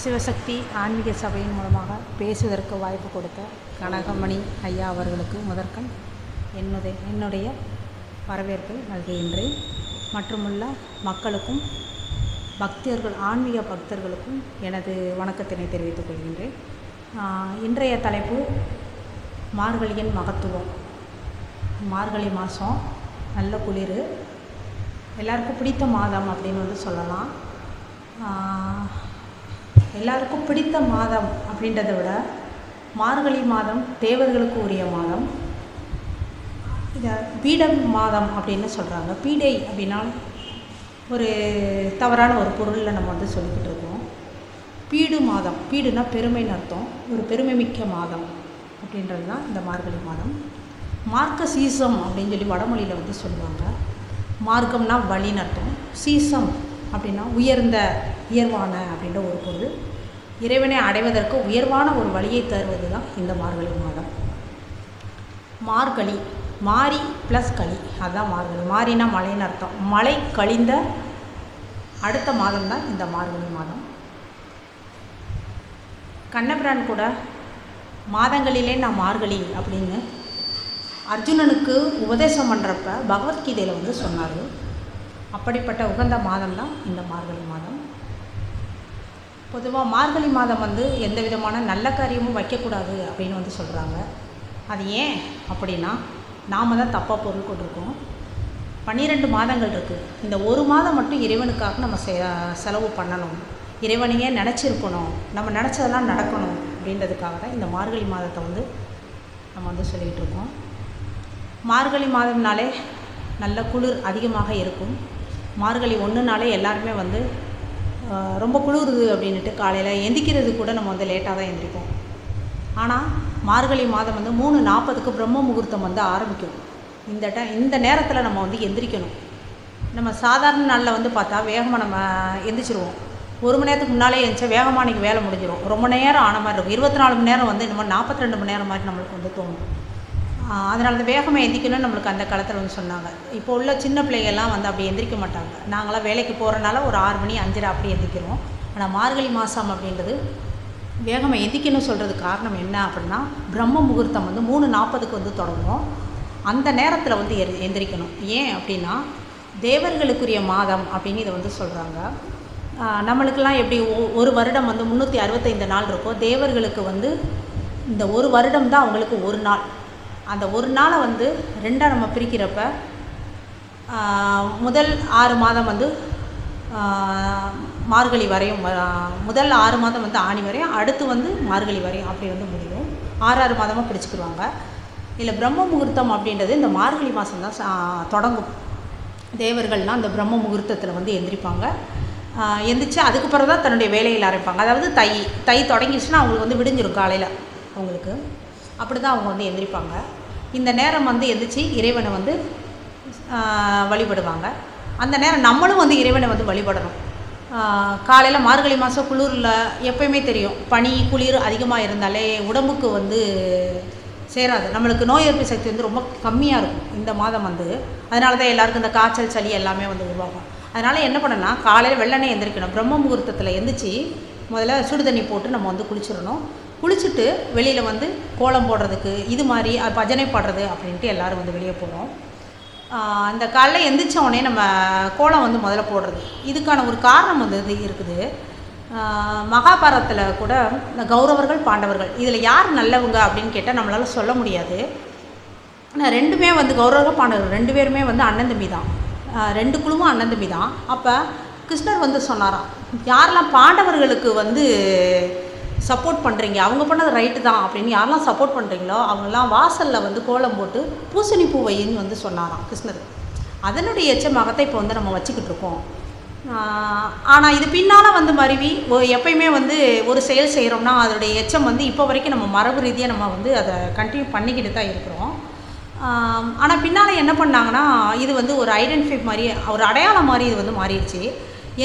சிவசக்தி ஆன்மீக சபையின் மூலமாக பேசுவதற்கு வாய்ப்பு கொடுத்த கனகமணி ஐயா அவர்களுக்கு முதற்கண் என்னுடைய வரவேற்பை நல்குகின்றேன். மற்றுமுள்ள மக்களுக்கும் ஆன்மீக பக்தர்களுக்கும் எனது வணக்கத்தினை தெரிவித்துக் கொள்கின்றேன். இன்றைய தலைப்பு மார்கழியின் மகத்துவம். மார்கழி மாதம் நல்ல குளிர், எல்லாருக்கும் பிடித்த மாதம் அப்படின்னு சொல்லலாம். எல்லாருக்கும் பிடித்த மாதம் அப்படின்றத விட மார்கழி மாதம் தேவர்களுக்கு உரிய மாதம். இதை பீடம் மாதம் அப்படின்னு சொல்கிறாங்க. பீடை அப்படின்னா ஒரு தவறான ஒரு பொருளில் நம்ம சொல்லிக்கிட்டு இருக்கோம். பீடு மாதம், பீடுனா பெருமைன்னு அர்த்தம். ஒரு பெருமை மிக்க மாதம் அப்படின்றது தான் இந்த மார்கழி மாதம். மார்க்க சீசம் அப்படின்னு சொல்லி வடமொழியில் சொல்லுவாங்க. மார்க்கம்னா வழின்னு அர்த்தம். சீசம் அப்படின்னா உயர்வான அப்படின்ற ஒரு பொருள். இறைவனை அடைவதற்கு உயர்வான ஒரு வழியை தருவது தான் இந்த மார்கழி மாதம். மார்கழி, மாரி ப்ளஸ் களி, அதுதான் மார்கழி. மாரினா மழைன்னு அர்த்தம். மழை கழிந்த அடுத்த மாதம் தான் இந்த மார்கழி மாதம். கண்ணபிரான் கூட மாதங்களிலே நான் மார்கழி அப்படின்னு அர்ஜுனனுக்கு உபதேசம் பண்ணுறப்ப பகவத்கீதையில் சொன்னார். அப்படிப்பட்ட உகந்த மாதம் தான் இந்த மார்கழி மாதம். பொதுவாக மார்கழி மாதம் எந்த விதமான நல்ல காரியமும் வைக்கக்கூடாது அப்படின்னு சொல்கிறாங்க. அது ஏன் அப்படின்னா நாம் தான் தப்பாக பொருள் கொண்டிருக்கோம். 12 மாதங்கள் இருக்குது. இந்த ஒரு மாதம் மட்டும் இறைவனுக்காக நம்ம செலவு பண்ணணும், இறைவனையே நினச்சிருக்கணும், நம்ம நினச்சதெல்லாம் நடக்கணும் அப்படின்றதுக்காக தான் இந்த மார்கழி மாதத்தை நம்ம சொல்லிக்கிட்டு இருக்கோம். மார்கழி மாதம்னாலே நல்ல குளிர் அதிகமாக இருக்கும். மார்கழி 1 எல்லாருமே ரொம்ப குளிருது அப்படின்ட்டு காலையில் எந்திக்கிறது கூட நம்ம லேட்டாக தான் எந்திரிப்போம். ஆனால் மார்கழி மாதம் 3:40 பிரம்ம முகூர்த்தம் ஆரம்பிக்கும். இந்த நேரத்தில் நம்ம எந்திரிக்கணும். நம்ம சாதாரண நாளில் பார்த்தா வேகமாக நம்ம எந்திரிச்சிருவோம். 1 மணி நேரத்துக்கு முன்னாலே எழுந்திரிச்சா வேகமாக அன்றைக்கி வேலை முடிஞ்சிடும். ரொம்ப நேரம் ஆன மாதிரி இருக்கும். 24 மணி நேரம் நம்ம 42 மணி நேரம் மாதிரி நம்மளுக்கு தோணும். அதனால தான் வேகமாக எந்திரிக்கணும்னு நம்மளுக்கு அந்த காலத்தில் சொன்னாங்க. இப்போ உள்ள சின்ன பிள்ளைகள்லாம் அப்படி எந்திரிக்க மாட்டாங்க. நாங்களாம் வேலைக்கு போகிறனால ஒரு 6 மணி 5:30 அப்படி எந்திரிக்கிறோம். ஆனால் மார்கழி மாதம் அப்படின்றது வேகமாக எந்திரிக்கணும்னு சொல்கிறதுக்கு காரணம் என்ன அப்படின்னா, பிரம்ம முகூர்த்தம் 3:40 தொடங்கும். அந்த நேரத்தில் எந்திரிக்கணும். ஏன் அப்படின்னா தேவர்களுக்குரிய மாதம் அப்படின்னு இதை சொல்கிறாங்க. நம்மளுக்கெல்லாம் எப்படி ஒரு வருடம் 365 நாள் இருக்கோ, தேவர்களுக்கு இந்த ஒரு வருடம் தான் அவங்களுக்கு ஒரு நாள். அந்த ஒரு நாளை 2ஆக நம்ம பிரிக்கிறப்ப முதல் 6 மாதம் மார்கழி வரையும், முதல் 6 மாதம் ஆணி வரையும், அடுத்து மார்கழி வரையும் அப்படி முடியும். 6 மாதமாக பிடிச்சிக்கிடுவாங்க. இதில் பிரம்ம முகூர்த்தம் அப்படின்றது இந்த மார்கழி மாதம் தான் தொடங்கும். தேவர்கள்லாம் அந்த பிரம்ம முகூர்த்தத்தில் எந்திரிப்பாங்க. எந்திரிச்சு அதுக்கு பிறகு தான் தன்னுடைய வேலையில் ஆரம்பிப்பாங்க. அதாவது தை தொடங்கிடுச்சுன்னா அவங்களுக்கு விடிஞ்சிடும் காலையில். அவங்களுக்கு அப்படி தான் அவங்க எந்திரிப்பாங்க. இந்த நேரம் எந்திரிச்சு இறைவனை வழிபடுவாங்க. அந்த நேரம் நம்மளும் இறைவனை வழிபடணும். காலையில் மார்கழி மாதம் குளிரில் எப்போயுமே தெரியும், பனி குளிர் அதிகமாக இருந்தாலே உடம்புக்கு சேராது. நம்மளுக்கு நோய் எதிர்ப்பு சக்தி ரொம்ப கம்மியாக இருக்கும் இந்த மாதம். அதனால தான் எல்லாருக்கும் இந்த காய்ச்சல் சளி எல்லாமே உருவாகும். அதனால் என்ன பண்ணணும்னா காலையில் வெள்ளனே எந்திரிக்கணும். பிரம்ம முகூர்த்தத்தில் எந்திரிச்சு முதல்ல சுடு தண்ணி போட்டு நம்ம குளிச்சிடணும். குளிச்சுட்டு வெளியில் கோலம் போடுறதுக்கு இது மாதிரி பஜனை பாடுறது அப்படின்ட்டு எல்லோரும் வெளியே போகிறோம். அந்த காலையில் எந்திரிச்ச உடனே நம்ம கோலம் முதல்ல போடுறது, இதுக்கான ஒரு காரணம் இது இருக்குது. மகாபாரதத்தில் கூட இந்த கௌரவர்கள் பாண்டவர்கள் இதில் யார் நல்லவங்க அப்படின்னு கேட்டால் நம்மளால் சொல்ல முடியாது. ஆனால் 2மே கௌரவர்கள் பாண்டவர்கள் 2 பேருமே அண்ணன் தம்பி தான். 2 குழுவும் அண்ணன் தம்பி தான். அப்போ கிருஷ்ணர் சொன்னாராம், யாரெல்லாம் பாண்டவர்களுக்கு சப்போர்ட் பண்ணுறீங்க, அவங்க பண்ணது ரைட்டு தான் அப்படின்னு யாரெல்லாம் சப்போர்ட் பண்ணுறீங்களோ அவங்கெல்லாம் வாசலில் கோலம் போட்டு பூசணி பூ வையின்னு சொன்னாராம் கிருஷ்ணர். அதனுடைய எச்சமாகத்தான் இப்போ நம்ம வச்சுக்கிட்டு இருக்கோம். ஆனால் இது பின்னால் மருவி எப்பயுமே ஒரு செயல் செய்கிறோம்னா அதோடைய எச்சம் இப்போ வரைக்கும் நம்ம மரபு ரீதியாக நம்ம அதை கண்டினியூ பண்ணிக்கிட்டு தான் இருக்கிறோம். ஆனால் பின்னால் என்ன பண்ணாங்கன்னா இது ஒரு ஐடென்டிஃபை மாதிரி, ஒரு அடையாளம் மாதிரி இது மாறிடுச்சு.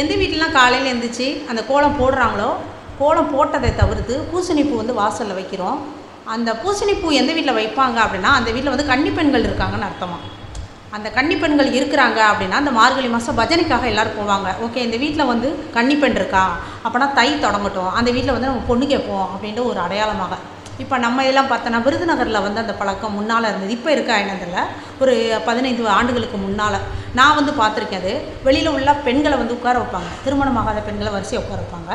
எந்த வீட்டிலலாம் காலையில் எழுந்திரிச்சு அந்த கோலம் போடுறாங்களோ, கோலம் போட்டதை தவிர்த்து பூசணிப்பூ வாசலில் வைக்கிறோம். அந்த பூசணிப்பூ எந்த வீட்டில் வைப்பாங்க அப்படின்னா அந்த வீட்டில் கன்னிப்பெண்கள் இருக்காங்கன்னு அர்த்தமாக. அந்த கன்னிப்பெண்கள் இருக்கிறாங்க அப்படின்னா அந்த மார்கழி மாதம் பஜனைக்காக எல்லோரும் போவாங்க. ஓகே, இந்த வீட்டில் வந்து கன்னிப்பெண் இருக்கா, அப்போனா தை தொடங்கட்டும், அந்த வீட்டில் வந்து நம்ம பொண்ணு கேட்போம் அப்படின்ற ஒரு அடையாளமாக. இப்போ நம்ம இதெல்லாம் பார்த்தோன்னா விருதுநகரில் வந்து அந்த பழக்கம் முன்னால் இருந்தது. இப்போ இருக்கா என்னதில்ல, ஒரு 15 ஆண்டுகளுக்கு முன்னால் நான் வந்து பார்த்துருக்கேன். அது வெளியில் உள்ள பெண்களை வந்து உட்கார வைப்பாங்க, திருமணமாகாத பெண்களை வரிசையை உட்கார வைப்பாங்க.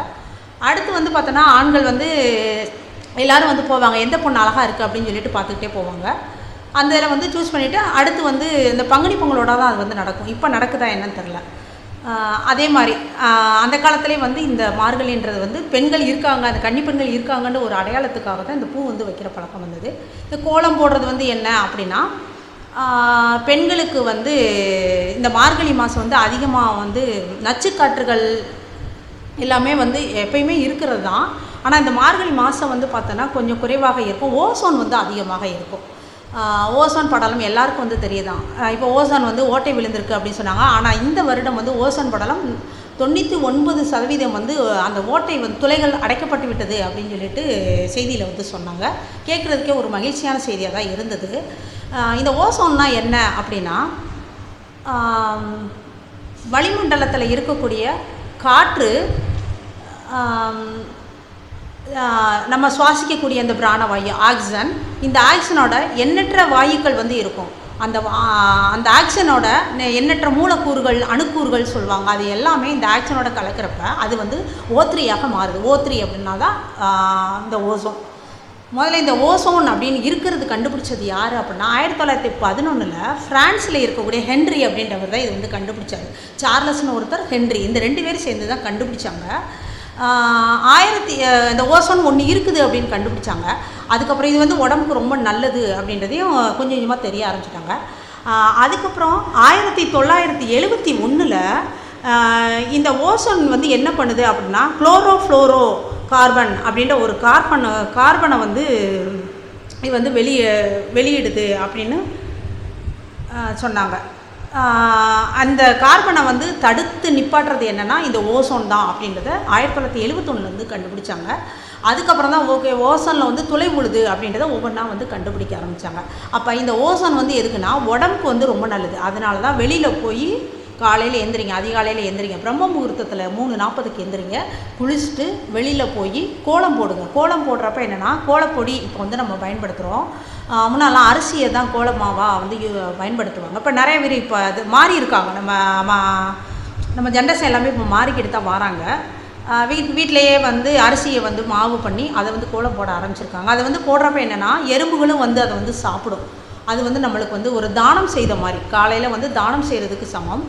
அடுத்து வந்து பார்த்தோன்னா ஆண்கள் வந்து எல்லோரும் வந்து போவாங்க, எந்த பொண்ணு அழகாக இருக்குது அப்படின்னு சொல்லிட்டு பார்த்துக்கிட்டே போவாங்க. அந்த இதில் வந்து சூஸ் பண்ணிவிட்டு அடுத்து வந்து இந்த பங்குனி பொங்கலோட தான் அது வந்து நடக்கும். இப்போ நடக்குதா என்னன்னு தெரில. அதே மாதிரி அந்த காலத்துலேயே வந்து இந்த மார்கழின்றது வந்து பெண்கள் இருக்காங்க, அந்த கன்னிப்பெண்கள் இருக்காங்கன்ற ஒரு அடையாளத்துக்காக தான் இந்த பூ வந்து வைக்கிற பழக்கம் வந்தது. இந்த கோலம் போடுறது வந்து என்ன அப்படின்னா, பெண்களுக்கு வந்து இந்த மார்கழி மாதம் வந்து அதிகமாக வந்து நச்சுக்காற்றுகள் எல்லாமே வந்து எப்பயுமே இருக்கிறது தான். ஆனால் இந்த மார்கழி மாதம் வந்து பார்த்தோன்னா கொஞ்சம் குறைவாக இருக்கும். ஓசோன் வந்து அதிகமாக இருக்கும். ஓசோன் படலம் எல்லாருக்கும் வந்து தெரியுதான். இப்போ ஓசோன் வந்து ஓட்டை விழுந்திருக்கு அப்படின்னு சொன்னாங்க. ஆனால் இந்த வருடம் வந்து ஓசோன் படலம் 99% வந்து அந்த ஓட்டை வந்து துளைகள் அடைக்கப்பட்டு விட்டது அப்படின்னு சொல்லிட்டு செய்தியில் வந்து சொன்னாங்க. கேட்குறதுக்கே ஒரு மகிழ்ச்சியான செய்தியாக தான் இருந்தது. இந்த ஓசோன்னா என்ன அப்படின்னா, வளிமண்டலத்தில் இருக்கக்கூடிய காற்று நம்ம சுவாசிக்கக்கூடிய அந்த பிராணவாயு ஆக்சிஜன், இந்த ஆக்சிஜனோட எண்ணற்ற வாயுக்கள் வந்து இருக்கும். அந்த ஆக்சிஜனோட எண்ணற்ற மூலக்கூறுகள் அணுக்கூறுகள் சொல்லுவாங்க. அது எல்லாமே இந்த ஆக்சிஜனோட கலக்கிறப்ப அது வந்து O3 மாறுது. O3 அப்படின்னா தான் இந்த ஓசோன். முதல்ல இந்த ஓசோன் அப்படின்னு இருக்கிறது கண்டுபிடிச்சது யார் அப்படின்னா 1911 ஃப்ரான்ஸில் இருக்கக்கூடிய ஹென்றி அப்படின்றவர் தான் இது வந்து கண்டுபிடிச்சார். சார்லஸ்னு ஒருத்தர், ஹென்றி, இந்த 2 பேரும் சேர்ந்து தான் கண்டுபிடிச்சாங்க. இந்த ஓசோன் ஒன்று இருக்குது அப்படின்னு கண்டுபிடிச்சாங்க. அதுக்கப்புறம் இது வந்து உடம்புக்கு ரொம்ப நல்லது அப்படின்றதையும் கொஞ்சம் கொஞ்சமாக தெரிய ஆரம்பிச்சிட்டாங்க. அதுக்கப்புறம் 1971 இந்த ஓசோன் வந்து என்ன பண்ணுது அப்படின்னா குளோரோஃப்ளோரோ கார்பன் அப்படின்ற ஒரு கார்பனை வந்து இது வந்து வெளியிடுது அப்படின்னு சொன்னாங்க. அந்த கார்பனை வந்து தடுத்து நிப்பாட்டுறது என்னென்னா இந்த ஓசோன் தான் அப்படின்றத 1971 கண்டுபிடிச்சாங்க. அதுக்கப்புறம் தான் ஓகே ஓசோனில் வந்து துளை விழுது அப்படின்றத ஒவ்வொன்றா வந்து கண்டுபிடிக்க ஆரம்பித்தாங்க. அப்போ இந்த ஓசோன் வந்து எதுக்குன்னா உடம்புக்கு வந்து ரொம்ப நல்லது. அதனால தான் வெளியில் போய் காலையில் எந்திரிங்க, அதிகாலையில் எந்திரிங்க, பிரம்ம முகூர்த்தத்தில் 3:40 எந்திரிங்க, குளிச்சுட்டு வெளியில் போய் கோலம் போடுங்க. கோலம் போடுறப்ப என்னென்னா கோலப்பொடி இப்போ வந்து நம்ம பயன்படுத்துகிறோம். முன்னாலாம் அரிசியை தான் கோலமாவாக வந்து பயன்படுத்துவாங்க. இப்போ நிறைய பேர் இப்போ அது மாறி இருக்காங்க. நம்ம ஜென்ரேஷன் எல்லாமே இப்போ மாறிக்கிட்டு தான் வராங்க. வீட்டிலையே வந்து அரிசியை வந்து மாவு பண்ணி அதை வந்து கோலம் போட ஆரம்பிச்சிருக்காங்க. அதை வந்து போடுறப்ப என்னென்னா எறும்புகளும் வந்து அதை வந்து சாப்பிடும். அது வந்து நம்மளுக்கு வந்து ஒரு தானம் செய்த மாதிரி, காலையில் வந்து தானம் செய்கிறதுக்கு சமம்.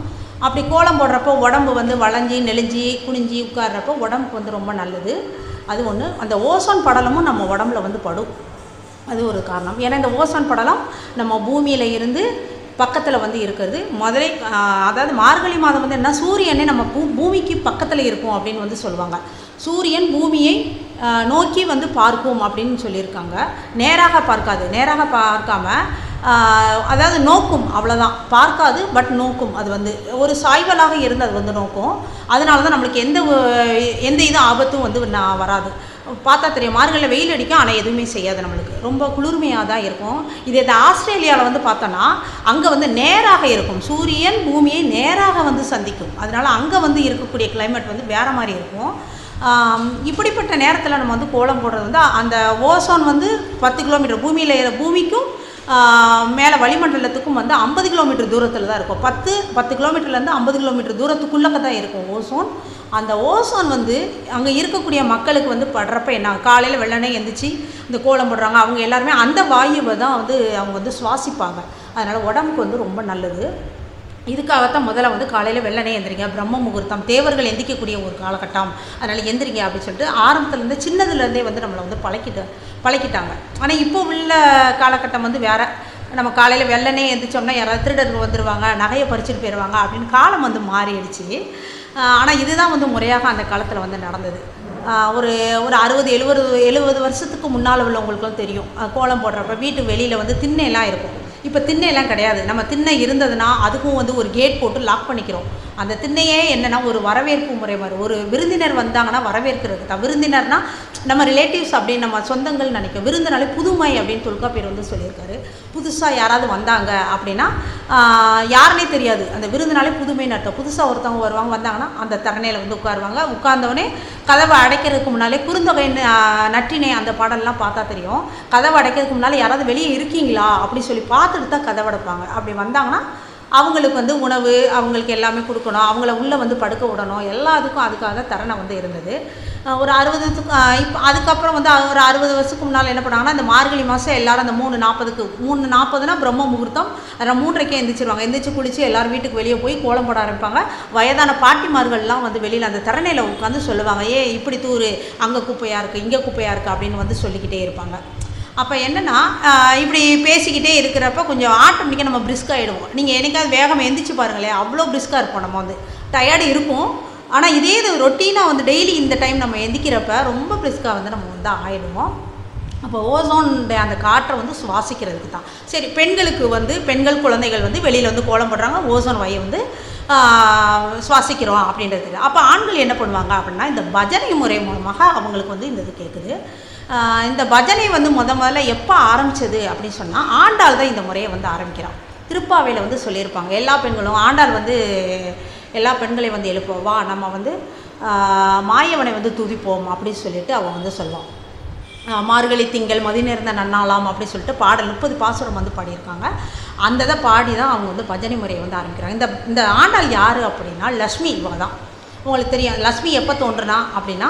அப்படி கோலம் போடுறப்போ உடம்பு வந்து வளைஞ்சி நெளிஞ்சி குனிஞ்சி உட்கார்றப்போ உடம்புக்கு வந்து ரொம்ப நல்லது. அது ஒன்று. அந்த ஓசோன் படலமும் நம்ம உடம்புல வந்து படும், அது ஒரு காரணம். ஏன்னா இந்த ஓசோன் படலம் நம்ம பூமியில் இருந்து பக்கத்தில் வந்து இருக்கிறது. அதாவது மார்கழி மாதம் வந்து என்ன, சூரியனே நம்ம பூமிக்கு பக்கத்தில் இருக்கும் அப்படின்னு வந்து சொல்லுவாங்க. சூரியன் பூமியை நோக்கி வந்து பார்க்கும் அப்படின்னு சொல்லியிருக்காங்க. நேராக பார்க்காது, நேராக பார்க்காம அதாவது நோக்கும், அவ்வளோதான். பார்க்காது, பட் நோக்கும். அது வந்து ஒரு சாய்வலாக இருந்து அது வந்து நோக்கும். அதனால தான் நம்மளுக்கு எந்த இது ஆபத்தும் வந்து வராது. பார்த்தா தெரியும், மார்கழியில் வெயில் அடிக்கும், ஆனால் எதுவுமே செய்யாது, நம்மளுக்கு ரொம்ப குளிர்மையாக தான் இருக்கும். இந்த ஆஸ்திரேலியாவில் வந்து பார்த்தோன்னா அங்கே வந்து நேராக இருக்கும், சூரியன் பூமியை நேராக வந்து சந்திக்கும். அதனால் அங்கே வந்து இருக்கக்கூடிய கிளைமேட் வந்து வேறு மாதிரி இருக்கும். இப்படிப்பட்ட நேரத்தில் நம்ம வந்து கோலம் போடுறது வந்து அந்த ஓசோன் வந்து 10 கிலோமீட்டர் பூமிக்கும் மேலே வளிமண்டலத்துக்கும் வந்து 50 கிலோமீட்டர் தூரத்தில் தான் இருக்கும். 10 கிலோமீட்டர்லேருந்து 50 கிலோமீட்டர் தூரத்துக்குள்ளே தான் இருக்கும் ஓசோன். அந்த ஓசோன் வந்து அங்கே இருக்கக்கூடிய மக்களுக்கு வந்து படுறப்ப என்ன, காலையில் வெள்ளனே எந்திரிச்சு இந்த கோலம் போடுறாங்க, அவங்க எல்லாருமே அந்த வாயுவை தான் வந்து அவங்க வந்து சுவாசிப்பாங்க. அதனால் உடம்புக்கு வந்து ரொம்ப நல்லது. இதுக்காகத்தான் முதல்ல வந்து காலையில் வெள்ளனே எந்திரிங்க, பிரம்ம முகூர்த்தம், தேவர்கள் எந்திரிக்கக்கூடிய ஒரு காலகட்டம், அதனால் எந்திரிங்க அப்படின்னு சொல்லிட்டு ஆரம்பத்துலேருந்து சின்னதுலேருந்தே வந்து நம்மளை வந்து பழக்கிட்டாங்க. ஆனால் இப்போ உள்ள காலகட்டம் வந்து வேறு. நம்ம காலையில் வெள்ளனே எந்திரிச்சோம்னா யாராவது திருடர்கள் வந்துடுவாங்க, நகையை பறிச்சுட்டு போயிடுவாங்க அப்படின்னு காலம் வந்து மாறிடுச்சு. ஆனால் இதுதான் வந்து முறையாக அந்த காலத்தில் வந்து நடந்தது. ஒரு 60-70 வருஷத்துக்கு முன்னால் உள்ளவங்களுக்கும் தெரியும், கோலம் போடுறப்ப வீட்டு வெளியில் வந்து திண்ணையெல்லாம் இருக்கும். இப்போ திண்ணையெல்லாம் கிடையாது. நம்ம திண்ணை இருந்ததுன்னா அதுக்கும் வந்து ஒரு கேட் போட்டு லாக் பண்ணிக்கிறோம். அந்த திண்ணையே என்னென்னா ஒரு வரவேற்பு முறை மாதிரி, ஒரு விருந்தினர் வந்தாங்கன்னா வரவேற்கிறது தான். விருந்தினர்னா நம்ம ரிலேட்டிவ்ஸ் அப்படின்னு நம்ம சொந்தங்கள் நினைக்கும். விருந்தினாலே புதுமை அப்படின்னு தொல்காப்பியர் வந்து சொல்லியிருக்காரு. புதுசாக யாராவது வந்தாங்க அப்படின்னா யாருன்னே தெரியாது, அந்த விருந்தினாலே புதுமைன்னு அர்த்தம். புதுசாக ஒருத்தவங்க வருவாங்க, வந்தாங்கன்னா அந்த தரணையில் வந்து உட்காருவாங்க. உட்கார்ந்தவொடனே கதவை அடைக்கிறதுக்கு முன்னாலே குறுந்தொகை நற்றினை அந்த பாடல்லாம் பார்த்தா தெரியும். கதவை அடைக்கிறதுக்கு முன்னால் யாராவது வெளியே இருக்கீங்களா அப்படி சொல்லி பார்த்துட்டு தான் கதவை அடைப்பாங்க. அப்படி வந்தாங்கன்னா அவங்களுக்கு வந்து உணவு அவங்களுக்கு எல்லாமே கொடுக்கணும், அவங்கள உள்ளே வந்து படுக்க விடணும், எல்லாத்துக்கும் அதுக்காக தருணம் வந்து இருந்தது. ஒரு 60 இப்போ அதுக்கப்புறம் வந்து ஒரு 60 வருஷத்துக்கு முன்னால் என்ன பண்ணாங்கன்னா, இந்த மார்கழி மாதம் எல்லோரும் அந்த 3:40னா பிரம்ம முகூர்த்தம், அதில் 3:30க்கே எந்திரிச்சிருவாங்க. எந்திரிச்சு குளித்து எல்லோரும் வீட்டுக்கு வெளியே போய் கோலம் போட ஆரம்பிப்பாங்க. வயதான பாட்டிமார்கள்லாம் வந்து வெளியில் அந்த தரணையில் உட்காந்து சொல்லுவாங்க, இப்படி தூரு, அங்கே குப்பையாக இருக்குது, இங்கே குப்பையாக இருக்குது அப்படின்னு வந்து சொல்லிக்கிட்டே இருப்பாங்க. அப்போ என்னென்னா இப்படி பேசிக்கிட்டே இருக்கிறப்ப கொஞ்சம் ஆட்டோமேட்டிக்காக நம்ம பிரிஸ்க் ஆகிடுவோம். நீங்கள் என்னைக்காவது வேகமாக எந்திரிச்சு பாருங்களேன், அவ்வளோ பிரிஸ்காக இருப்போம். நம்ம வந்து டயர்டு இருக்கும், ஆனால் இதே இது ரொட்டீனாக வந்து டெய்லி இந்த டைம் நம்ம எந்திக்கிறப்ப ரொம்ப பிரிஸ்காக வந்து நம்ம வந்து ஆகிடுவோம். அப்போ ஓசோனுடைய அந்த காற்றை வந்து சுவாசிக்கிறதுக்கு தான். சரி, பெண்களுக்கு வந்து பெண்கள் குழந்தைகள் வந்து வெளியில் வந்து கோலம் போடுறாங்க, ஓசோன் வாயை வந்து சுவாசிக்கிறோம் அப்படின்றது. அப்போ ஆண்கள் என்ன பண்ணுவாங்க அப்படின்னா, இந்த பஜனை முறை மூலமாக அவங்களுக்கு வந்து இந்த இது கேட்குது. இந்த பஜனை வந்து முதல்ல எப்போ ஆரம்பித்தது அப்படின்னு சொன்னால், ஆண்டாள் தான் இந்த முறையை வந்து ஆரம்பிக்கிறான். திருப்பாவையில் வந்து சொல்லியிருப்பாங்க, எல்லா பெண்களும் ஆண்டாள் வந்து எல்லா பெண்களையும் வந்து எழுப்புவோம், வா நம்ம வந்து மாயவனை வந்து துதிப்போம் அப்படின்னு சொல்லிட்டு அவன் வந்து சொல்லுவான். மார்கழி திங்கள் மதி நேர்ந்த நன்னாளாம் அப்படின்னு சொல்லிட்டு பாடல் 30 பாசுரம் வந்து பாடியிருக்காங்க. அந்த இதை பாடி தான் அவங்க வந்து பஜனை முறையை வந்து ஆரம்பிக்கிறாங்க. இந்த ஆண்டாள் யார் அப்படின்னா லக்ஷ்மி. இவங்க தான் உங்களுக்கு தெரியும். லக்ஷ்மி எப்போ தோன்றுனா அப்படின்னா,